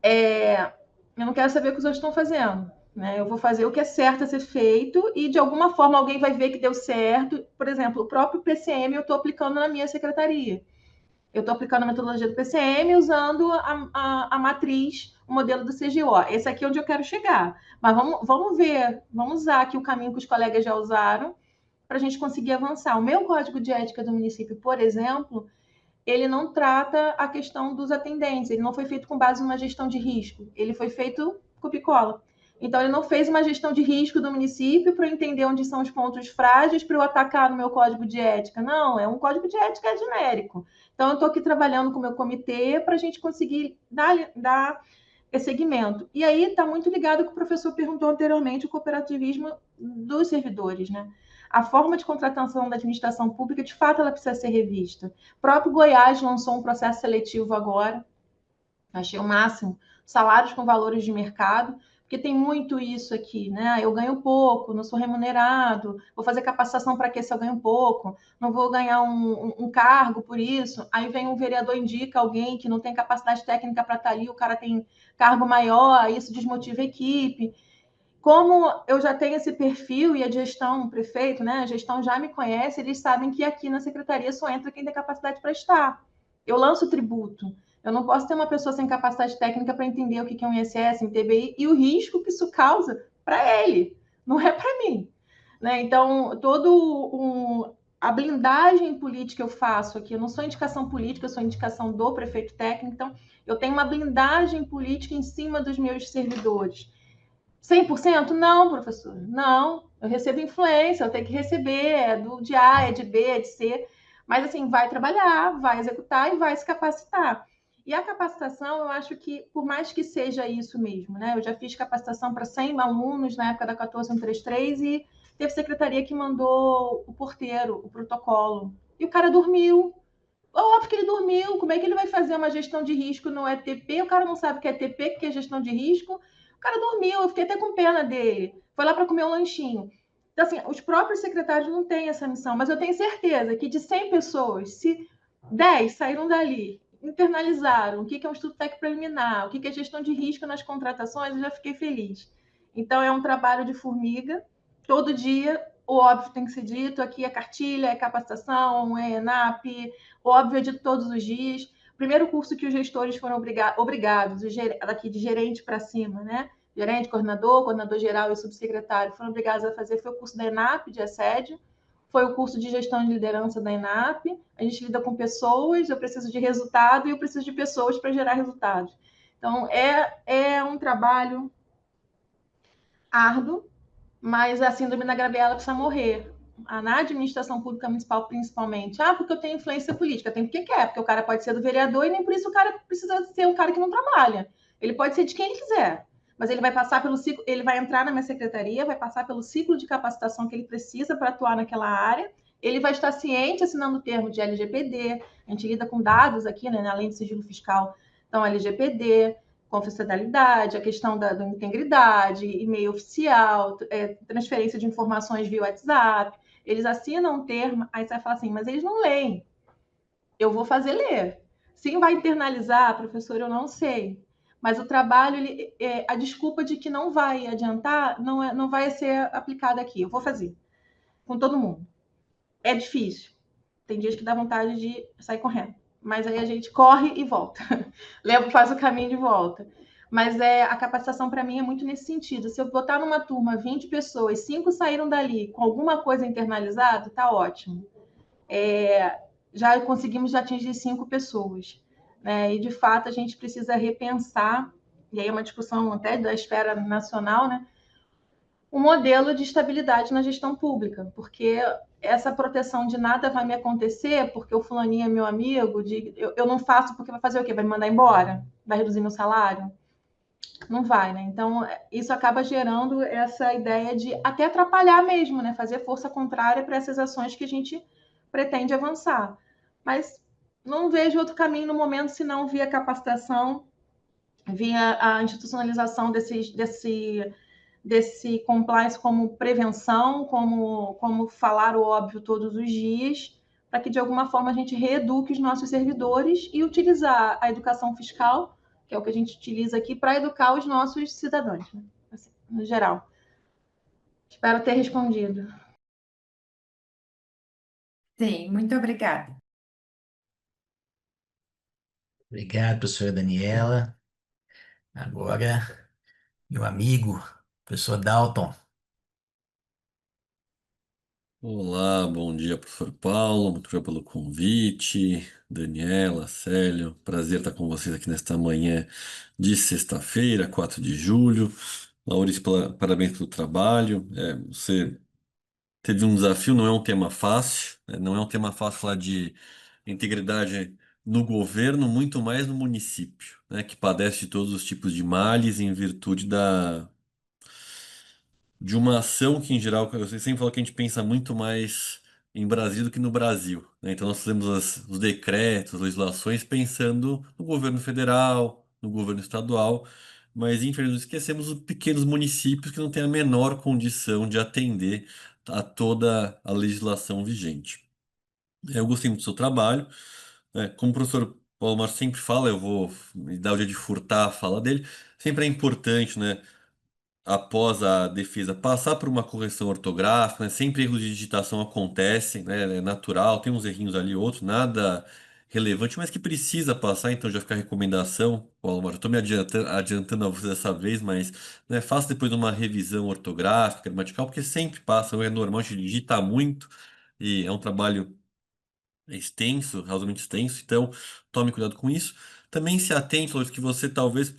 Eu não quero saber o que os outros estão fazendo. Né? Eu vou fazer o que é certo a ser feito e, de alguma forma, alguém vai ver que deu certo. Por exemplo, o próprio PCM eu estou aplicando na minha secretaria. Eu estou aplicando a metodologia do PCM usando a matriz, o modelo do CGO. Esse aqui é onde eu quero chegar. Mas vamos ver, vamos usar aqui o caminho que os colegas já usaram para a gente conseguir avançar. O meu código de ética do município, por exemplo, ele não trata a questão dos atendentes, ele não foi feito com base numa gestão de risco, ele foi feito copia-cola. Então, ele não fez uma gestão de risco do município para eu entender onde são os pontos frágeis para eu atacar no meu código de ética. Não, é um código de ética genérico. Então, eu estou aqui trabalhando com o meu comitê para a gente conseguir dar esse segmento. E aí está muito ligado com o que o professor perguntou anteriormente, o cooperativismo dos servidores, né? A forma de contratação da administração pública, de fato, ela precisa ser revista. O próprio Goiás lançou um processo seletivo agora, achei o máximo, salários com valores de mercado, porque tem muito isso aqui, né? Eu ganho pouco, não sou remunerado, vou fazer capacitação para quê se eu ganho pouco? Não vou ganhar um cargo por isso. Aí vem um vereador, indica alguém que não tem capacidade técnica para estar ali, o cara tem cargo maior, isso desmotiva a equipe. Como eu já tenho esse perfil e a gestão, o prefeito, né, a gestão já me conhece, eles sabem que aqui na secretaria só entra quem tem capacidade para estar. Eu lanço tributo. Eu não posso ter uma pessoa sem capacidade técnica para entender o que é um ISS, um TBI e o risco que isso causa para ele, não é para mim. Né? Então, a blindagem política eu faço aqui, eu não sou indicação política, eu sou indicação do prefeito técnico, então eu tenho uma blindagem política em cima dos meus servidores. 100%? Não, professor, não. Eu recebo influência, eu tenho que receber, de A, é de B, é de C. Mas, assim, vai trabalhar, vai executar e vai se capacitar. E a capacitação, eu acho que, por mais que seja isso mesmo, né? Eu já fiz capacitação para 100 alunos na época da 14133 e teve secretaria que mandou o porteiro, o protocolo. E o cara dormiu. Óbvio que ele dormiu. Como é que ele vai fazer uma gestão de risco no ETP? O cara não sabe o que é ETP, o que é gestão de risco. O cara dormiu, eu fiquei até com pena dele. Foi lá para comer um lanchinho. Então, assim, os próprios secretários não têm essa missão, mas eu tenho certeza que de 100 pessoas, se 10 saíram dali, internalizaram o que é um estudo técnico preliminar, o que é gestão de risco nas contratações, eu já fiquei feliz. Então, é um trabalho de formiga, todo dia, o óbvio tem que ser dito, aqui é cartilha, é capacitação, é ENAP, óbvio é dito todos os dias. O primeiro curso que os gestores foram obrigados, daqui de gerente para cima, né? Gerente, coordenador geral e subsecretário foram obrigados a fazer foi o curso da ENAP de assédio, foi o curso de gestão de liderança da ENAP. A gente lida com pessoas, eu preciso de resultado e eu preciso de pessoas para gerar resultados. Então, é um trabalho árduo, mas a síndrome da Gabriela precisa morrer. Na administração pública municipal, principalmente. Ah, porque eu tenho influência política. Tem porque quer, porque o cara pode ser do vereador e nem por isso o cara precisa ser um cara que não trabalha. Ele pode ser de quem ele quiser. Mas ele vai passar pelo ciclo, ele vai entrar na minha secretaria, vai passar pelo ciclo de capacitação que ele precisa para atuar naquela área. Ele vai estar ciente, assinando o termo de LGPD. A gente lida com dados aqui, né, além do sigilo fiscal. Então, LGPD, confidencialidade, a questão da integridade, e-mail oficial, transferência de informações via WhatsApp. Eles assinam um termo, aí você vai falar assim, mas eles não leem. Eu vou fazer ler. Se vai internalizar, professor, eu não sei. Mas o trabalho, a desculpa de que não vai adiantar, não vai ser aplicada aqui. Eu vou fazer, com todo mundo. É difícil. Tem dias que dá vontade de sair correndo. Mas aí a gente corre e volta. Faz o caminho de volta. Mas a capacitação para mim é muito nesse sentido. Se eu botar numa turma 20 pessoas, 5 saíram dali com alguma coisa internalizada, tá ótimo. Já conseguimos atingir 5 pessoas. Né? E, de fato, a gente precisa repensar, e aí é uma discussão até da esfera nacional, né? Um modelo de estabilidade na gestão pública, porque essa proteção de nada vai me acontecer porque o fulaninho é meu amigo, eu não faço porque vai fazer o quê? Vai me mandar embora? Vai reduzir meu salário? Não vai, né? Então, isso acaba gerando essa ideia de até atrapalhar mesmo, né? Fazer força contrária para essas ações que a gente pretende avançar. Mas não vejo outro caminho no momento senão via capacitação, via a institucionalização desse compliance como prevenção, como falar o óbvio todos os dias, para que de alguma forma a gente reeduque os nossos servidores e utilizar a educação fiscal, que é o que a gente utiliza aqui, para educar os nossos cidadãos, né? Assim, no geral. Espero ter respondido. Sim, muito obrigada. Obrigado, professora Daniela. Agora, meu amigo, professor Dalton. Olá, bom dia, professor Paulo. Muito obrigado pelo convite. Daniela, Célio, prazer estar com vocês aqui nesta manhã de sexta-feira, 4 de julho. Maurício, parabéns pelo trabalho. Você teve um desafio, não é um tema fácil, né? Não é um tema fácil falar de integridade no governo, muito mais no município, né? Que padece de todos os tipos de males em virtude de uma ação que, em geral, eu sempre falo que a gente pensa muito mais em Brasília do que no Brasil, né? Então, nós fazemos os decretos, legislações, pensando no governo federal, no governo estadual, mas, infelizmente, esquecemos os pequenos municípios que não têm a menor condição de atender a toda a legislação vigente. Eu gostei muito do seu trabalho, né? Como o professor Paulo Márcio sempre fala, eu vou me dar o dia de furtar a fala dele, sempre é importante, né? Após a defesa passar por uma correção ortográfica, né? Sempre erros de digitação acontecem, né? É natural, tem uns errinhos ali, outros, nada relevante, mas que precisa passar, então já fica a recomendação. Paulo, eu estou me adiantando a você dessa vez, mas né, faça depois uma revisão ortográfica, gramatical, porque sempre passa, é normal, a gente digita muito e é um trabalho extenso, razoavelmente extenso, então tome cuidado com isso. Também se atente, Lois, que você talvez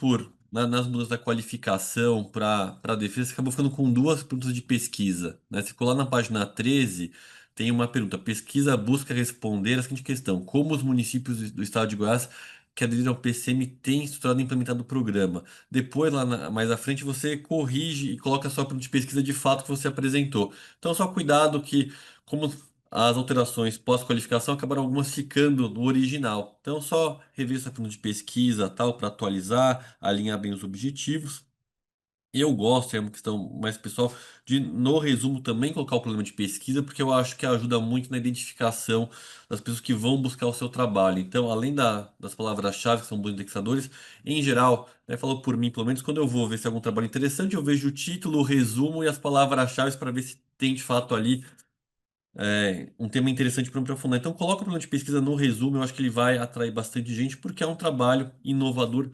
nas mudanças da qualificação para a defesa, você acabou ficando com duas perguntas de pesquisa, né? Você ficou lá na página 13, tem uma pergunta, pesquisa busca responder a seguinte questão, como os municípios do estado de Goiás que aderiram ao PCM têm estruturado e implementado o programa. Depois, mais à frente, você corrige e coloca a sua pergunta de pesquisa de fato que você apresentou. Então, só cuidado que como as alterações pós-qualificação acabaram algumas ficando no original. Então, só rever essa pergunta de pesquisa, tal, para atualizar, alinhar bem os objetivos. Eu gosto, é uma questão mais pessoal, de no resumo também colocar o problema de pesquisa, porque eu acho que ajuda muito na identificação das pessoas que vão buscar o seu trabalho. Então, além das palavras-chave, que são bons indexadores, em geral, né, falou por mim, pelo menos quando eu vou ver se é algum trabalho interessante, eu vejo o título, o resumo e as palavras-chave para ver se tem de fato ali um tema interessante para me aprofundar. Então, coloca o plano de pesquisa no resumo, eu acho que ele vai atrair bastante gente, porque é um trabalho inovador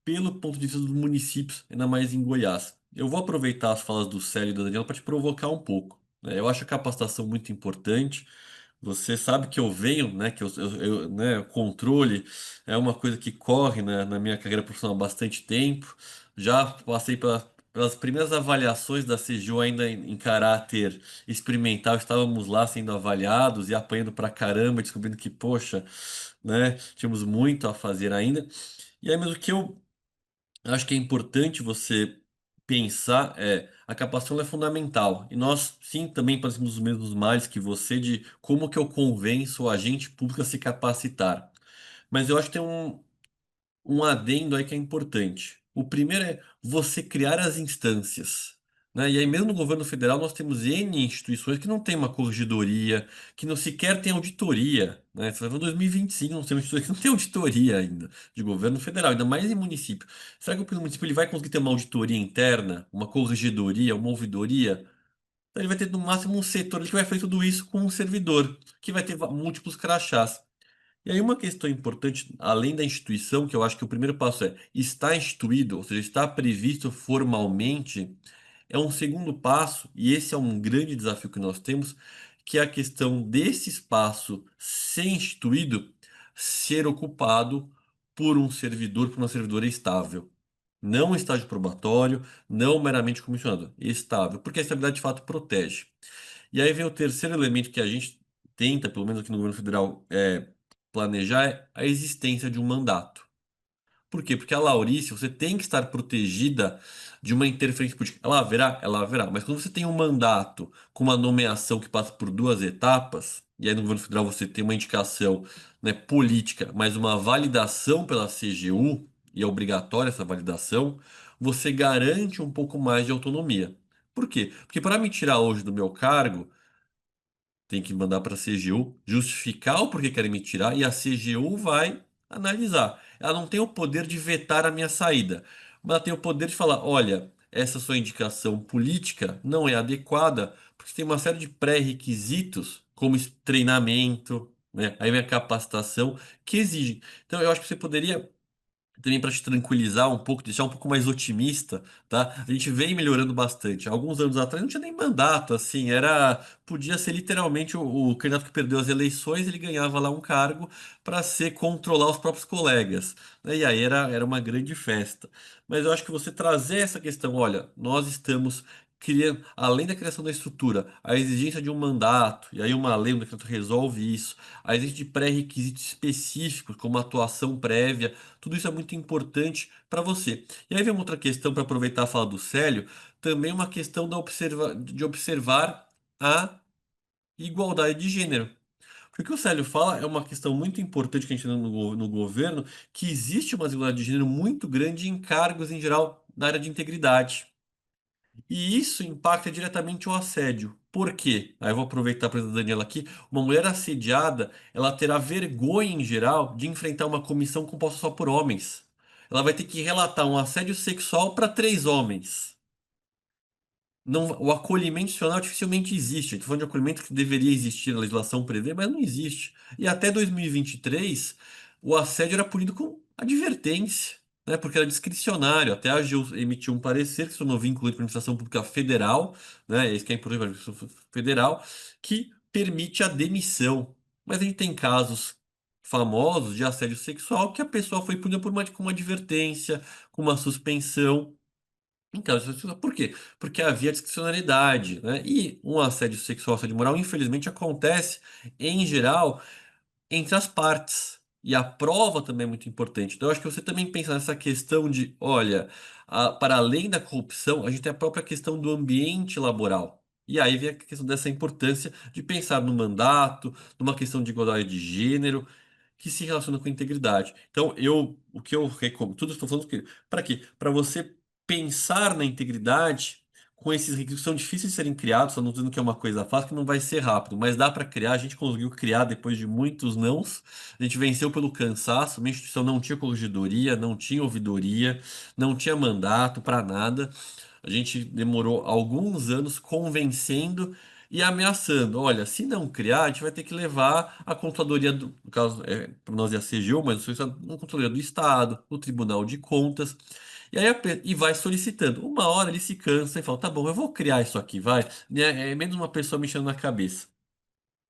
pelo ponto de vista dos municípios, ainda mais em Goiás. Eu vou aproveitar as falas do Célio e da Daniela para te provocar um pouco, né? Eu acho a capacitação muito importante. Você sabe que eu venho, né, que né, o controle é uma coisa que corre, né, na minha carreira profissional há bastante tempo. Já passei pelas primeiras avaliações da CGU ainda em caráter experimental, estávamos lá sendo avaliados e apanhando pra caramba, descobrindo que, poxa, né, tínhamos muito a fazer ainda. E aí mesmo que eu acho que é importante você pensar, a capacitação é fundamental. E nós, sim, também passamos os mesmos males que você de como que eu convenço o agente público a se capacitar. Mas eu acho que tem um adendo aí que é importante. O primeiro é você criar as instâncias, né? E aí, mesmo no governo federal, nós temos N instituições que não têm uma corregedoria, que não sequer têm auditoria, né? Você vai ver em 2025, nós temos instituições que não têm auditoria ainda, de governo federal, ainda mais em município. Será que o município ele vai conseguir ter uma auditoria interna, uma corregedoria, uma ouvidoria? Então, ele vai ter no máximo um setor ali que vai fazer tudo isso com um servidor, que vai ter múltiplos crachás. E aí, uma questão importante, além da instituição, que eu acho que o primeiro passo é está instituído, ou seja, está previsto formalmente, é um segundo passo, e esse é um grande desafio que nós temos, que é a questão desse espaço ser instituído, ser ocupado por um servidor, por uma servidora estável. Não um estágio probatório, não meramente comissionado, estável, porque a estabilidade de fato protege. E aí vem o terceiro elemento que a gente tenta, pelo menos aqui no governo federal, planejar, é a existência de um mandato. Por quê? Porque a Laurice, você tem que estar protegida de uma interferência política. Ela haverá? Ela haverá. Mas quando você tem um mandato com uma nomeação que passa por duas etapas, e aí no governo federal você tem uma indicação, né, política, mas uma validação pela CGU, e é obrigatória essa validação, você garante um pouco mais de autonomia. Por quê? Porque para me tirar hoje do meu cargo, tem que mandar para a CGU justificar o porquê querem me tirar e a CGU vai analisar. Ela não tem o poder de vetar a minha saída, mas ela tem o poder de falar: olha, essa sua indicação política não é adequada, porque tem uma série de pré-requisitos, como treinamento, né, aí vem a capacitação, que exigem. Então, eu acho que você poderia também para te tranquilizar um pouco, deixar um pouco mais otimista, tá? A gente vem melhorando bastante. Alguns anos atrás não tinha nem mandato, assim, podia ser literalmente o candidato que perdeu as eleições, ele ganhava lá um cargo para ser controlar os próprios colegas, né? E aí era uma grande festa. Mas eu acho que você trazer essa questão, olha, nós estamos criando, além da criação da estrutura, a exigência de um mandato, e aí uma lei, um decreto resolve isso, a exigência de pré-requisitos específicos, como atuação prévia, tudo isso é muito importante para você. E aí vem uma outra questão para aproveitar a fala do Célio, também uma questão de observar a igualdade de gênero. Porque o que o Célio fala é uma questão muito importante que a gente tem no governo, que existe uma desigualdade de gênero muito grande em cargos em geral na área de integridade. E isso impacta diretamente o assédio. Por quê? Aí eu vou aproveitar para a Daniela aqui. Uma mulher assediada, ela terá vergonha em geral de enfrentar uma comissão composta só por homens. Ela vai ter que relatar um assédio sexual para 3 homens. Não, o acolhimento institucional dificilmente existe. Estou falando de acolhimento que deveria existir, a legislação prevê, mas não existe. E até 2023, o assédio era punido com advertência, né? Porque era discricionário. Até a AGU emitiu um parecer que se tornou vinculante para a administração pública federal, né? Esse que é importante para a administração federal, que permite a demissão. Mas a gente tem casos famosos de assédio sexual que a pessoa foi punida com uma advertência, com uma suspensão. Então, por quê? Porque havia discricionariedade, né? E um assédio sexual, assédio moral, infelizmente acontece, em geral, entre as partes. E a prova também é muito importante. Então, eu acho que você também pensa nessa questão de, olha, para além da corrupção, a gente tem a própria questão do ambiente laboral. E aí vem a questão dessa importância de pensar no mandato, numa questão de igualdade de gênero, que se relaciona com integridade. Então, o que eu recomendo, tudo estou falando para quê? Para você pensar na integridade com esses requisitos que são difíceis de serem criados, só não dizendo que é uma coisa fácil, que não vai ser rápido, mas dá para criar. A gente conseguiu criar depois de muitos nãos. A gente venceu pelo cansaço. Uma instituição não tinha corregedoria, não tinha ouvidoria, não tinha mandato para nada. A gente demorou alguns anos convencendo e ameaçando. Olha, se não criar, a gente vai ter que levar a controladoria do, no caso, para nós é a CGU, mas a controladoria do Estado, o Tribunal de Contas. E aí e vai solicitando. Uma hora ele se cansa e fala: tá bom, eu vou criar isso aqui, vai. É menos uma pessoa mexendo na cabeça.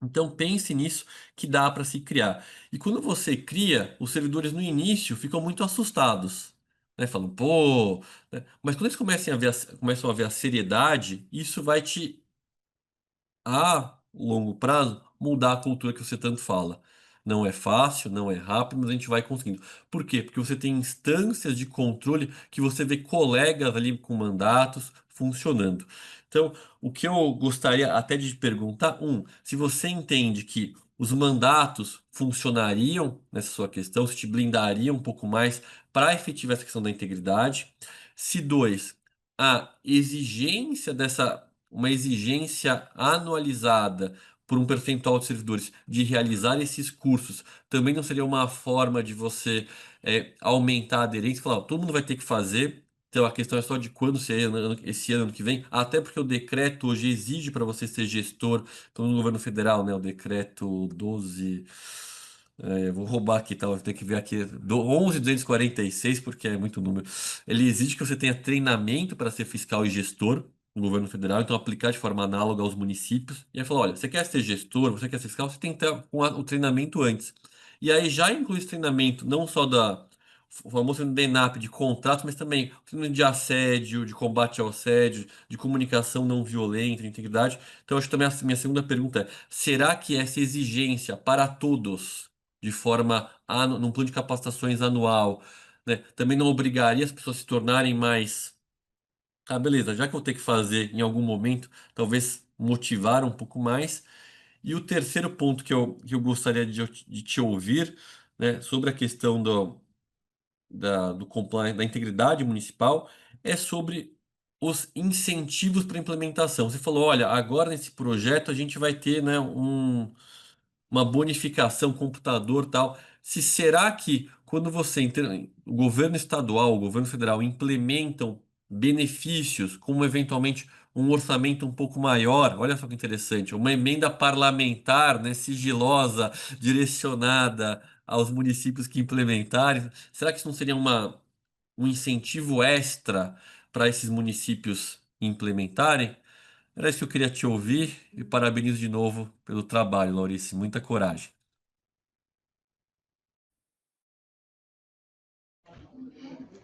Então pense nisso que dá para se criar. E quando você cria, os servidores no início ficam muito assustados, né? Falam, pô, né? Mas quando eles começam a ver a seriedade, isso vai te a longo prazo, mudar a cultura que você tanto fala. Não é fácil, não é rápido, mas a gente vai conseguindo. Por quê? Porque você tem instâncias de controle que você vê colegas ali com mandatos funcionando. Então, o que eu gostaria até de te perguntar, se você entende que os mandatos funcionariam nessa sua questão, se te blindariam um pouco mais para efetivar essa questão da integridade. Se dois, a exigência dessa uma exigência anualizada por um percentual de servidores de realizar esses cursos também não seria uma forma de você aumentar a aderência? Falar, ó, todo mundo vai ter que fazer. Então a questão é só de quando se é esse ano que vem, até porque o decreto hoje exige para você ser gestor, então no governo federal, né, o decreto 12, vou roubar aqui, tá? Vou ter que ver aqui, 11.246 porque é muito número. Ele exige que você tenha treinamento para ser fiscal e gestor no governo federal, então aplicar de forma análoga aos municípios. E aí falou, olha, você quer ser gestor, você quer ser fiscal, você tem que ter o treinamento antes. E aí já inclui esse treinamento, não só o famoso DENAP de contratos, mas também o treinamento de assédio, de combate ao assédio, de comunicação não violenta, de integridade. Então, acho que também a minha segunda pergunta é, será que essa exigência para todos, de forma, num plano de capacitações anual, né, também não obrigaria as pessoas a se tornarem mais beleza, já que eu vou ter que fazer em algum momento, talvez motivar um pouco mais. E o terceiro ponto que eu gostaria de te ouvir, né, sobre a questão do compliance, da integridade municipal, é sobre os incentivos para implementação. Você falou, olha, agora nesse projeto a gente vai ter, né, uma bonificação, computador, tal. Se será que quando o governo estadual, o governo federal implementam benefícios, como eventualmente um orçamento um pouco maior, olha só que interessante, uma emenda parlamentar, né, sigilosa, direcionada aos municípios que implementarem? Será que isso não seria um incentivo extra para esses municípios implementarem? Era isso que eu queria te ouvir e parabenizo de novo pelo trabalho, Laurice. Muita coragem.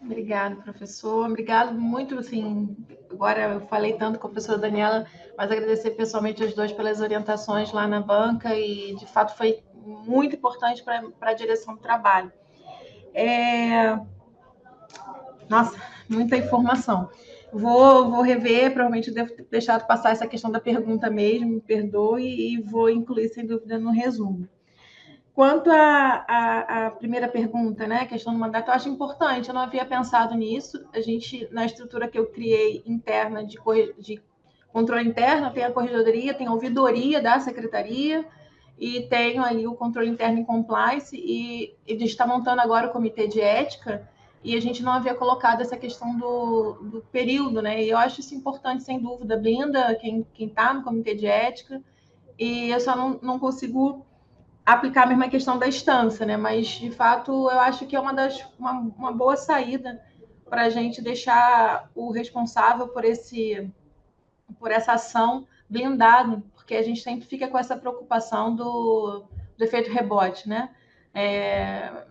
Obrigada, professor. Obrigado muito, assim, agora eu falei tanto com a professora Daniela, mas agradecer pessoalmente aos dois pelas orientações lá na banca e, de fato, foi muito importante para a direção do trabalho. Nossa, muita informação. Vou rever, provavelmente devo ter deixado passar essa questão da pergunta mesmo, me perdoe, e vou incluir, sem dúvida, no resumo. Quanto à primeira pergunta, né, a questão do mandato, eu acho importante, eu não havia pensado nisso. A gente, na estrutura que eu criei interna de controle interno, tem a corregedoria, tem a ouvidoria da secretaria e tenho ali o controle interno em compliance e a gente está montando agora o comitê de ética e a gente não havia colocado essa questão do período, né? E eu acho isso importante, sem dúvida, blinda quem está no comitê de ética e eu só não consigo aplicar a mesma questão da instância, né? Mas, de fato, eu acho que é uma boa saída para a gente deixar o responsável por essa ação blindado, porque a gente sempre fica com essa preocupação do efeito rebote, né?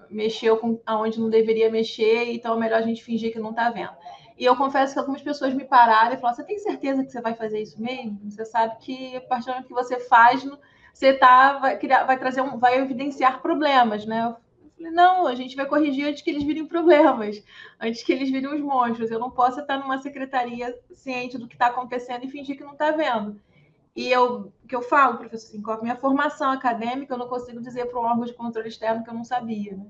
Mexeu com aonde não deveria mexer, então é melhor a gente fingir que não está vendo. E eu confesso que algumas pessoas me pararam e falaram: você tem certeza que você vai fazer isso mesmo? Você sabe que a partir do momento que você faz, você vai evidenciar problemas, né? Eu falei: não, a gente vai corrigir antes que eles virem problemas, antes que eles virem os monstros. Eu não posso estar numa secretaria ciente do que está acontecendo e fingir que não está vendo. E que eu falo, professor Sincoff, minha formação acadêmica, eu não consigo dizer para um órgão de controle externo que eu não sabia. Né?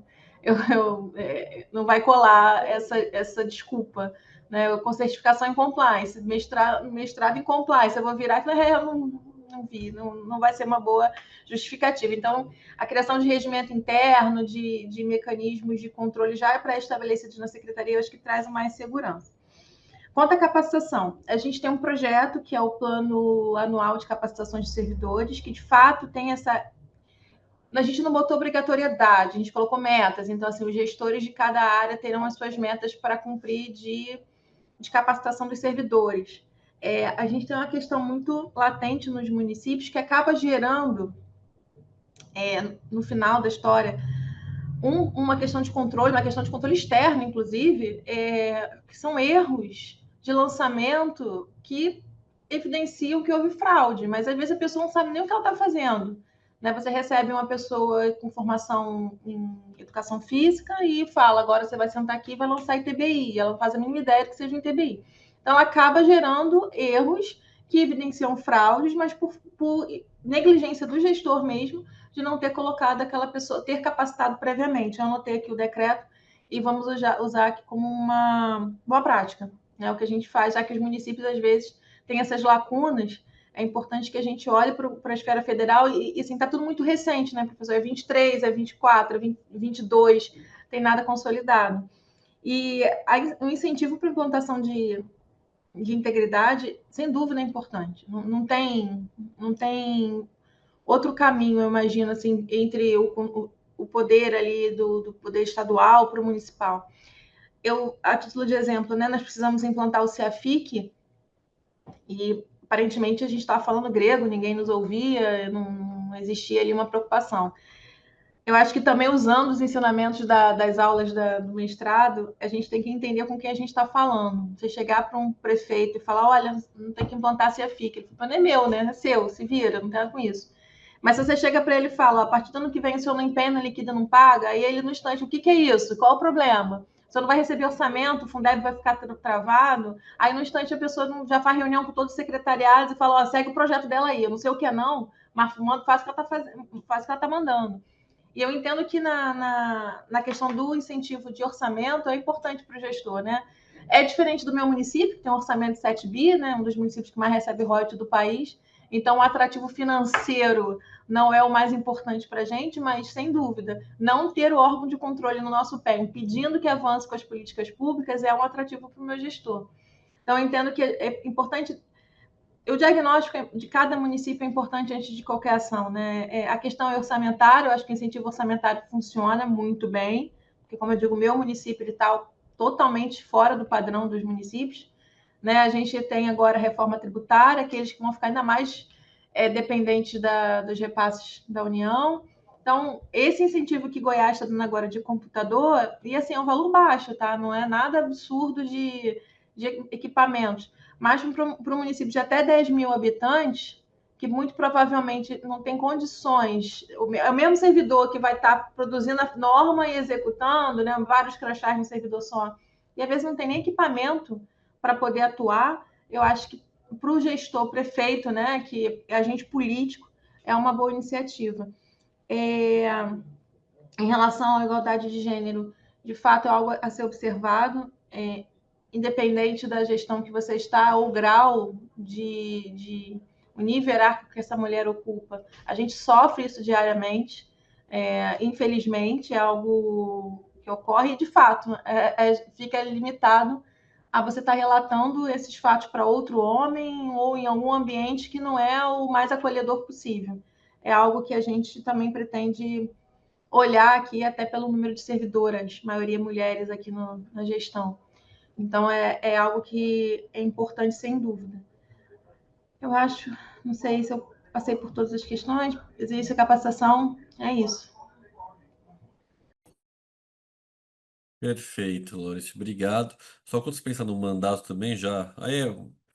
Não vai colar essa desculpa. Né? Com certificação em compliance, mestrado em compliance, eu vou virar que eu não vi, não vai ser uma boa justificativa. Então, a criação de regimento interno, de mecanismos de controle já pré-estabelecidos na secretaria, eu acho que traz mais segurança. Quanto à capacitação, a gente tem um projeto que é o Plano Anual de Capacitações de Servidores, que de fato tem essa. A gente não botou obrigatoriedade, a gente colocou metas. Então, assim, os gestores de cada área terão as suas metas para cumprir de capacitação dos servidores. A gente tem uma questão muito latente nos municípios que acaba gerando, no final da história, uma questão de controle, uma questão de controle externo, inclusive, que são erros de lançamento que evidenciam que houve fraude, mas às vezes a pessoa não sabe nem o que ela está fazendo. Né? Você recebe uma pessoa com formação em educação física e fala: agora você vai sentar aqui e vai lançar ITBI. Ela não faz a mínima ideia de que seja um ITBI. Então, ela acaba gerando erros que evidenciam fraudes, mas por negligência do gestor mesmo, de não ter colocado aquela pessoa, ter capacitado previamente. Eu anotei aqui o decreto e vamos usar aqui como uma boa prática. Né? O que a gente faz, já que os municípios, às vezes, têm essas lacunas, é importante que a gente olhe para a esfera federal e assim, está tudo muito recente, né, professor? É 23, é 24, é 22, tem nada consolidado. E o incentivo para a implantação de integridade, sem dúvida, é importante. Não tem outro caminho, eu imagino, assim, entre o poder ali do poder estadual para o municipal. A título de exemplo, né, nós precisamos implantar o CEAFIC e aparentemente a gente estava falando grego, ninguém nos ouvia, não existia ali uma preocupação. Eu acho que também, usando os ensinamentos das aulas do mestrado, a gente tem que entender com quem a gente está falando. Você chegar para um prefeito e falar: olha, não tem que implantar a CEAFIC. Ele fala: não é meu, né? É seu, se vira, não tem com isso. Mas se você chega para ele e fala: a partir do ano que vem o senhor não empenha, não liquida, não paga, aí ele no instante: o que é isso? Qual o problema? O senhor não vai receber orçamento, o Fundeb vai ficar travado. Aí no instante a pessoa já faz reunião com todos os secretariados e fala: segue o projeto dela aí. Eu não sei o que é não, mas faz o que ela está fazendo, faz o que ela está mandando. E eu entendo que na questão do incentivo de orçamento é importante para o gestor, né? É diferente do meu município, que tem um orçamento de 7 bi, né? Um dos municípios que mais recebe royalties do país. Então, o atrativo financeiro não é o mais importante para a gente, mas, sem dúvida, não ter o órgão de controle no nosso pé, impedindo que avance com as políticas públicas, é um atrativo para o meu gestor. Então, eu entendo que é importante o diagnóstico de cada município é importante antes de qualquer ação, né? A questão é orçamentária, eu acho que o incentivo orçamentário funciona muito bem, porque, como eu digo, o meu município está totalmente fora do padrão dos municípios, né? A gente tem agora a reforma tributária, aqueles que vão ficar ainda mais dependentes dos repasses da União. Então, esse incentivo que Goiás está dando agora de computador, e assim, é um valor baixo, tá? Não é nada absurdo de equipamentos. Mas para um município de até 10 mil habitantes, que muito provavelmente não tem condições, é o mesmo servidor que vai estar produzindo a norma e executando, né? Vários crachás no servidor só, e às vezes não tem nem equipamento para poder atuar. Eu acho que para o gestor, prefeito, né, que é agente político, é uma boa iniciativa. Em relação à igualdade de gênero, de fato é algo a ser observado, independente da gestão que você está, ou o grau de o nível hierárquico que essa mulher ocupa. A gente sofre isso diariamente, infelizmente, é algo que ocorre e, de fato, fica limitado a você estar relatando esses fatos para outro homem ou em algum ambiente que não é o mais acolhedor possível. É algo que a gente também pretende olhar aqui, até pelo número de servidoras, maioria mulheres aqui na gestão. Então, é algo que é importante, sem dúvida. Eu acho, não sei se eu passei por todas as questões, existe a capacitação, é isso. Perfeito, Laurício, obrigado. Só quando você pensa no mandato também, já. Aí,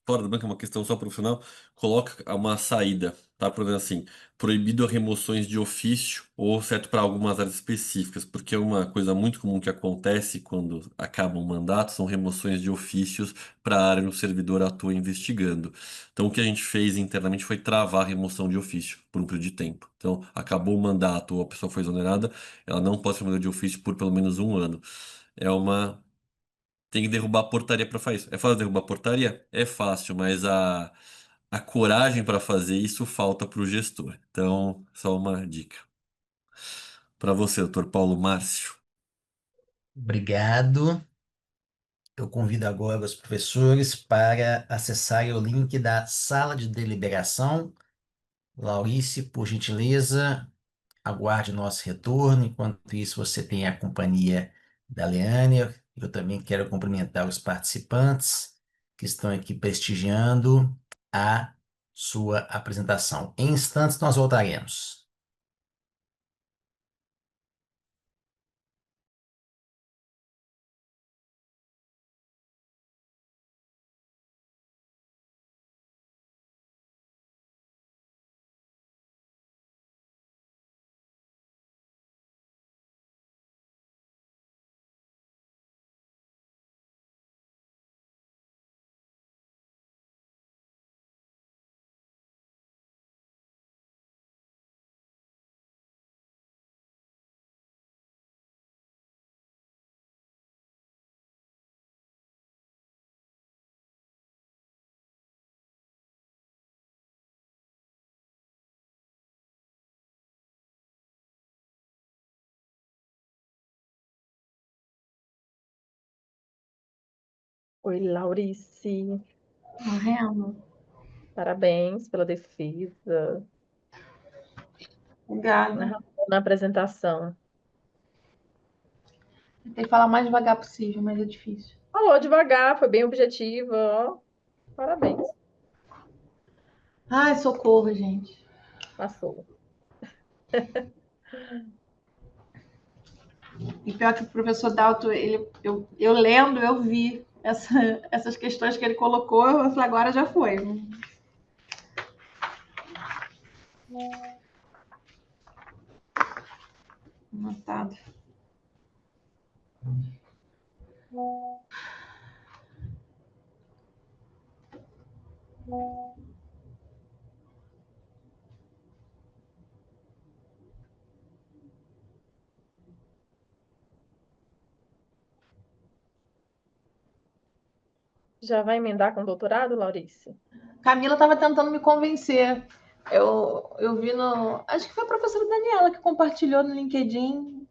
fora do banco, é uma questão só profissional, coloca uma saída, tá? Por exemplo, assim, proibido remoções de ofício, ou certo para algumas áreas específicas, porque é uma coisa muito comum que acontece quando acaba um mandato, são remoções de ofícios para a área que o servidor atua investigando. Então, o que a gente fez internamente foi travar a remoção de ofício por um período de tempo. Então, acabou o mandato ou a pessoa foi exonerada, ela não pode ser removida de ofício por pelo menos um ano. É uma. Tem que derrubar a portaria para fazer isso. É fácil derrubar a portaria? É fácil, mas a coragem para fazer isso falta para o gestor. Então, só uma dica. Para você, doutor Paulo Márcio. Obrigado. Eu convido agora os professores para acessarem o link da sala de deliberação. Laurice, por gentileza, aguarde nosso retorno. Enquanto isso, você tem a companhia da Leânia. Eu também quero cumprimentar os participantes que estão aqui prestigiando a sua apresentação. Em instantes, nós voltaremos. Oi, Laurice. Morrendo. Parabéns pela defesa, Obrigada. na apresentação. Tentei falar o mais devagar possível, mas é difícil. Falou devagar, foi bem objetiva, ó. Parabéns, Ai, socorro, gente. passou. E pior que o professor Dalto, eu lendo, eu vi essas questões que ele colocou, eu falei, agora já foi. Anotado. Já vai emendar com doutorado, Laurice? Camila estava tentando me convencer. Eu vi no. Acho que foi a professora Daniela que compartilhou no LinkedIn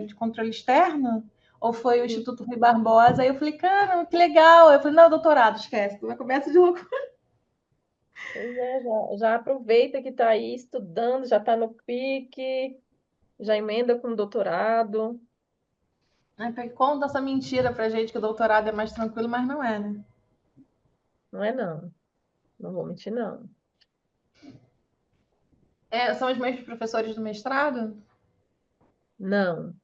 de controle externo, ou foi o Instituto Rui Barbosa. Aí eu falei, cara, que legal. Eu falei, não, doutorado, esquece. Começa de loucura. Pois é, já aproveita que está aí estudando, já está no pique, já emenda com doutorado. Porque conta essa mentira pra gente que o doutorado é mais tranquilo, mas não é, né? Não é não, não vou mentir não. São os mesmos professores do mestrado? Não,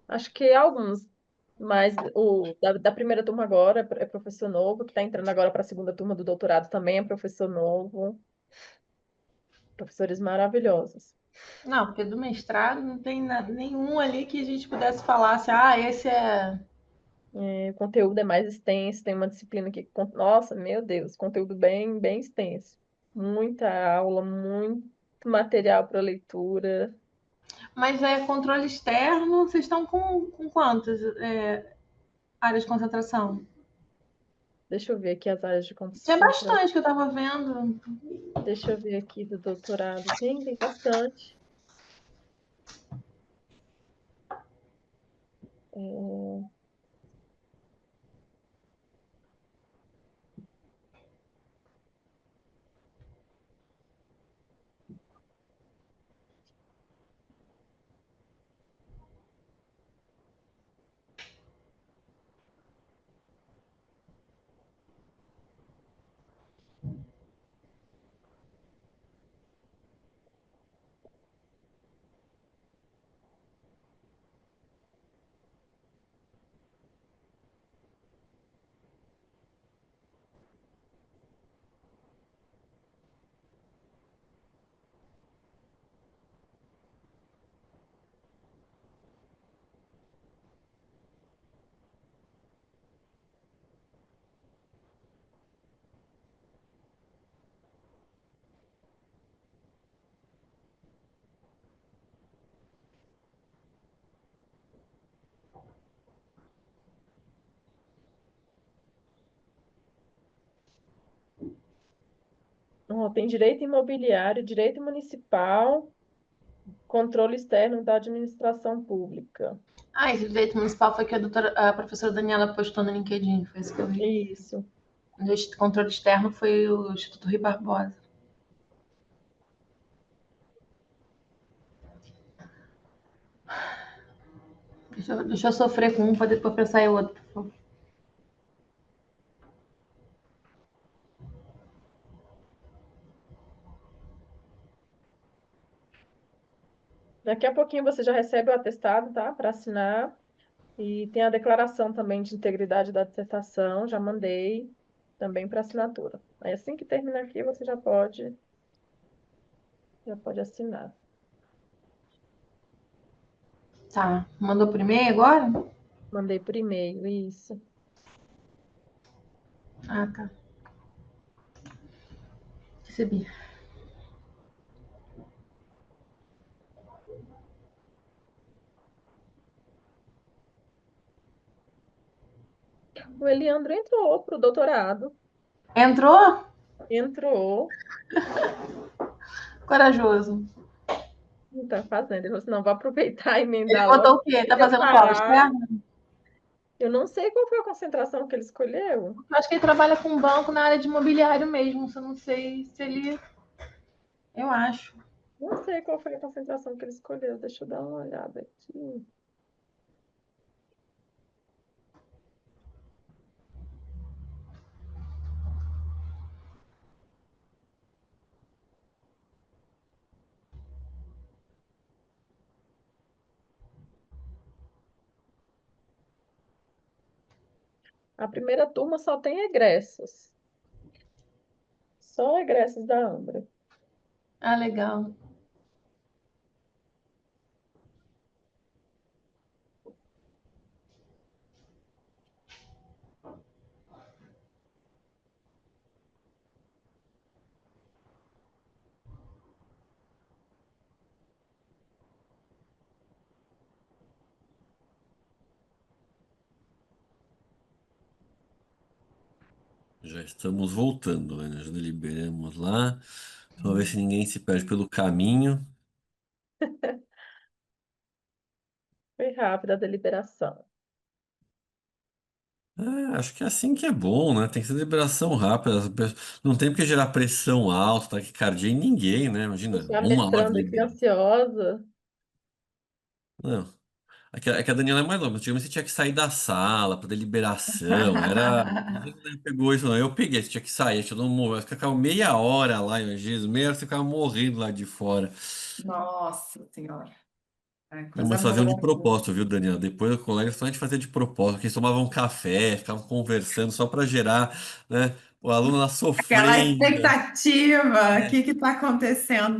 acho que alguns, mas o da primeira turma agora é professor novo, que está entrando agora para a segunda turma do doutorado também é professor novo, professores maravilhosos. Não, porque do mestrado não tem nenhum ali que a gente pudesse falar assim, esse é. O conteúdo é mais extenso, tem uma disciplina que, nossa, meu Deus, conteúdo bem, bem extenso. Muita aula, muito material para leitura. Mas é controle externo, vocês estão com quantas áreas de concentração? Deixa eu ver aqui as áreas de Tinha concentração. bastante que eu estava vendo. Deixa eu ver aqui do doutorado. Tem bastante. É, tem direito imobiliário, direito municipal, controle externo da administração pública. Esse direito municipal foi que a professora Daniela postou no LinkedIn, foi isso que eu vi. Isso. O controle externo foi o Instituto Rui Barbosa. Deixa eu sofrer com um para depois pensar em outro, por favor. Daqui a pouquinho você já recebe o atestado, tá? Para assinar. E tem a declaração também de integridade da dissertação, já mandei também para assinatura. Aí assim que terminar aqui, você já pode assinar. Tá, mandou por e-mail agora? Mandei por e-mail, isso. Tá. Recebi. O Eliandro entrou pro doutorado. Entrou? Entrou, Corajoso. não tá fazendo. Ele falou assim, não, vou aproveitar e Ele emendar botou logo, o quê? Tá fazendo qual? preparar. Externo? Eu não sei qual foi a concentração que ele escolheu. Eu acho que ele trabalha com banco na área de imobiliário mesmo. Eu não sei se ele. Eu acho. Não sei qual foi a concentração que ele escolheu. Deixa eu dar uma olhada aqui. A primeira turma só tem egressos. Só egressos da Ambra. Legal. Já estamos voltando, né? Já deliberamos lá. Só ver se ninguém se perde pelo caminho. Foi rápida a deliberação. Acho que é assim que é bom, né? Tem que ser liberação rápida. Não tem porque gerar pressão alta, taquicardia em ninguém, né? Eu Imagina, já uma hora de mestrando aqui liberação. ansiosa. Não. É que a Daniela é mais nova. Antigamente você tinha que sair da sala para deliberação. Era. Não sei se você pegou isso, não. Eu peguei, você tinha que sair, tinha todo mundo. Você ficava meia hora lá, em Jesus, meia hora você ficava morrendo lá de fora. Nossa Senhora, é Não, coisa mas faziam de boa. propósito, viu, Daniela? Depois os colegas só a gente fazia de propósito, porque eles tomavam café, ficavam conversando só para gerar, né? O aluno lá Aquela sofrendo. expectativa, o que está acontecendo?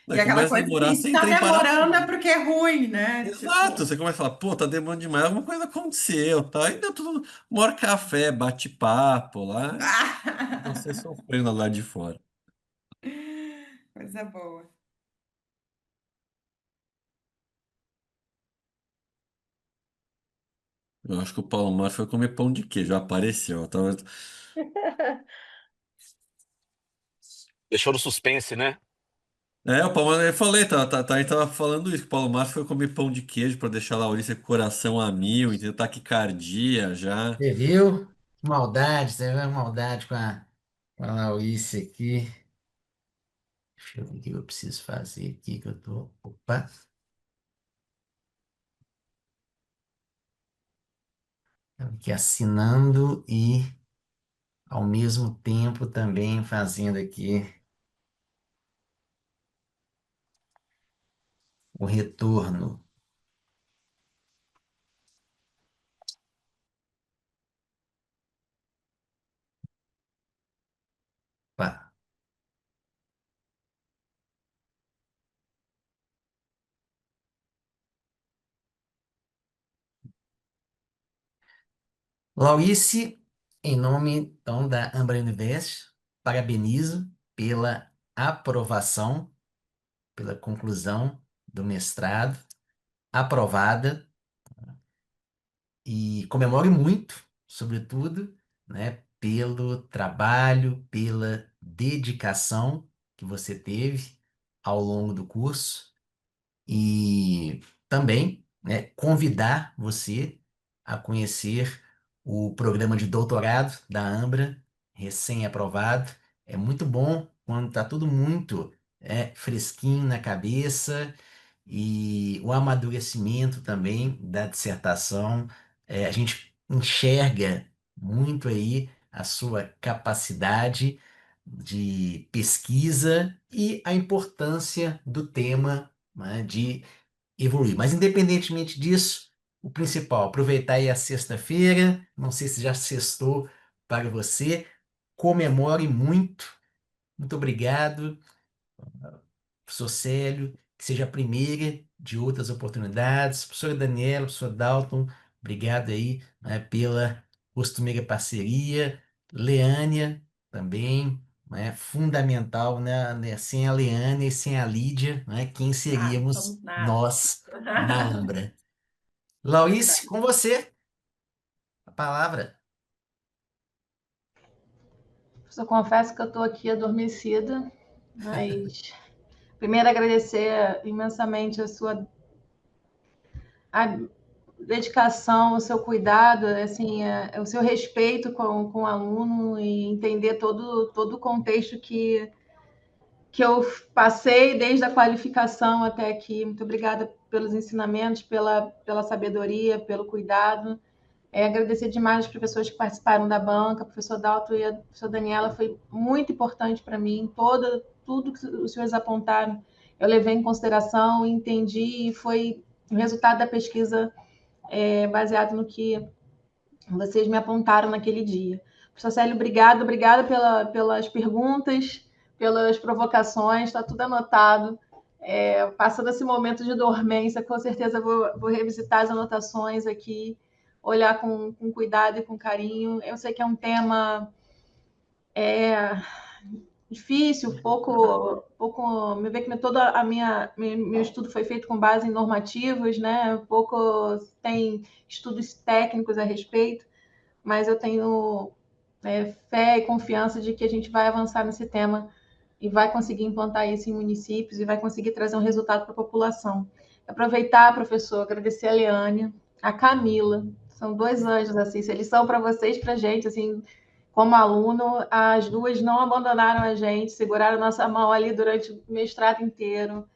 E Né? aquela Começa a coisa demorar, que você está entra em demorando é parafuso. porque é ruim, né? Exato, Tipo, você começa a falar, pô, tá demorando demais, alguma coisa aconteceu, tá? E deu tudo, maior café, bate-papo lá, e você sofrendo lá de fora. coisa boa. Eu acho que o Paulo Márcio foi comer pão de queijo, apareceu. Deixou no suspense, né? O Paulo Márcio, eu falei, a gente tava falando isso, que o Paulo Márcio foi comer pão de queijo pra deixar a Laurice com o coração a mil, entendeu? Taquicardia já. Você viu? Maldade, você viu a maldade com a Laurice aqui. Deixa eu ver o que eu preciso fazer aqui, que eu tô. Opa! Eu aqui assinando e ao mesmo tempo também fazendo aqui o retorno. Opa. Laurice, em nome então da Ambra Invest, parabenizo pela aprovação, pela conclusão do mestrado, aprovada, e comemore muito, sobretudo, né, pelo trabalho, pela dedicação que você teve ao longo do curso e também, né, convidar você a conhecer o programa de doutorado da Ambra, recém-aprovado. É muito bom quando está tudo muito fresquinho na cabeça e o amadurecimento também da dissertação. A gente enxerga muito aí a sua capacidade de pesquisa e a importância do tema, né, de evoluir. Mas, independentemente disso, o principal, aproveitar aí a sexta-feira, não sei se já sextou para você, comemore muito. Muito obrigado, professor Célio, que seja a primeira de outras oportunidades. Professora Daniela, professor Dalton, obrigado aí, né, pela costumeira parceria. Leânia também, né, fundamental, né, sem a Leânia e sem a Lídia, né, quem seríamos Somos nada. nós na Ambra? Laurice, com você, a palavra. Eu confesso que eu estou aqui adormecida, mas primeiro agradecer imensamente a dedicação, o seu cuidado, assim, o seu respeito com o aluno e entender todo o contexto que eu passei desde a qualificação até aqui. Muito obrigada pelos ensinamentos, pela sabedoria, pelo cuidado. Agradecer demais as professores que participaram da banca, o professor Dalton e a professora Daniela, foi muito importante para mim. Tudo que os senhores apontaram, eu levei em consideração, entendi e foi o resultado da pesquisa baseado no que vocês me apontaram naquele dia. Professor Célio, obrigada pelas perguntas, pelas provocações, está tudo anotado. Passando esse momento de dormência, com certeza vou revisitar as anotações aqui, olhar com cuidado e com carinho. Eu sei que é um tema difícil, pouco me vê que toda a meu estudo foi feito com base em normativos, né? Pouco tem estudos técnicos a respeito, mas eu tenho fé e confiança de que a gente vai avançar nesse tema e vai conseguir implantar isso em municípios e vai conseguir trazer um resultado para a população. Aproveitar, professor, agradecer a Leânia, a Camila, São dois anjos, assim, se eles são para vocês, para a gente, assim, como aluno, as duas não abandonaram a gente, seguraram nossa mão ali durante o mestrado inteiro.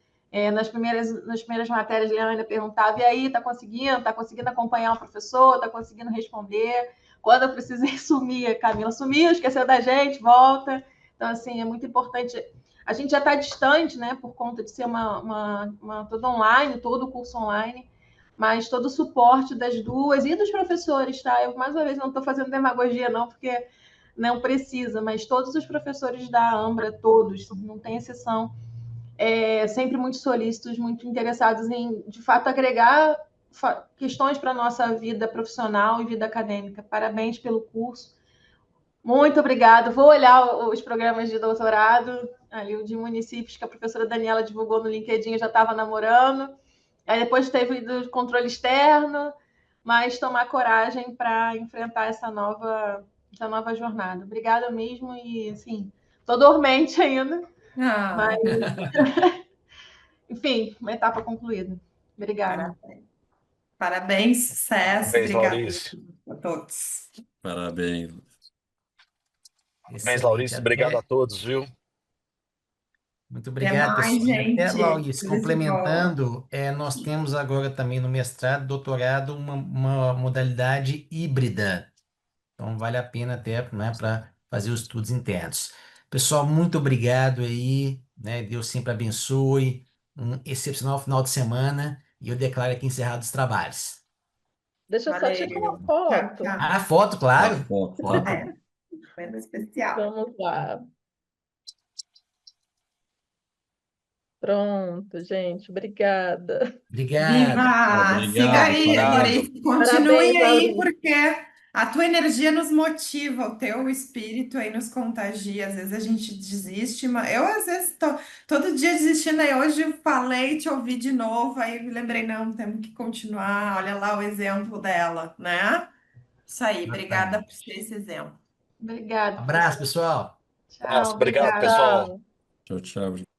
Nas primeiras matérias, a Leana perguntava, e aí, tá conseguindo? Tá conseguindo acompanhar o professor? Tá conseguindo responder? Quando eu precisei sumir, Camila sumiu, esqueceu da gente, volta. Então, assim, é muito importante. A gente já está distante, né, por conta de ser todo online, todo o curso online, mas todo o suporte das duas e dos professores, tá? Eu, mais uma vez, não estou fazendo demagogia, não, porque não precisa, mas todos os professores da Ambra, todos, não tem exceção, sempre muito solícitos, muito interessados em, de fato, agregar questões para a nossa vida profissional e vida acadêmica. Parabéns pelo curso. Muito obrigada. Vou olhar os programas de doutorado, ali o de municípios, que a professora Daniela divulgou no LinkedIn, eu já estava namorando. Aí depois teve do controle externo, mas tomar coragem para enfrentar essa nova jornada. Obrigada mesmo e, assim, estou dormente ainda, mas, enfim, uma etapa concluída. Obrigada. Parabéns, sucesso, Parabéns, obrigada Laurice. a todos. Parabéns. Parabéns, Excelente. Laurice. Obrigado a Até. todos, viu? Muito Até obrigado, mais, pessoal. E até, gente. Laurice, Tudo de bom. complementando, nós temos agora também no mestrado, doutorado, uma modalidade híbrida. Então, vale a pena até, né, para fazer os estudos internos. Pessoal, muito obrigado aí, né? Deus sempre abençoe. Um excepcional final de semana. E eu declaro aqui encerrados os trabalhos. Deixa eu só tirar uma Valeu. Tchau, foto. tchau. Ah, foto, A claro. foto, Foto. tá? Momento especial. Vamos lá. Pronto, gente. Obrigada. Obrigado. Viva! Siga Obrigado, aí, parabéns. Laurice. Continue Parabéns, aí, Laurice. porque a tua energia nos motiva, o teu espírito aí nos contagia. Às vezes a gente desiste, mas eu às vezes tô todo dia desistindo. Aí hoje eu falei, te ouvi de novo, aí me lembrei, não, temos que continuar. Olha lá o exemplo dela, né? Isso aí, obrigada por ser esse exemplo. Obrigada, Abraço, professor. pessoal. Tchau, Nossa, obrigado, obrigada. pessoal. Tchau. Tchau, tchau.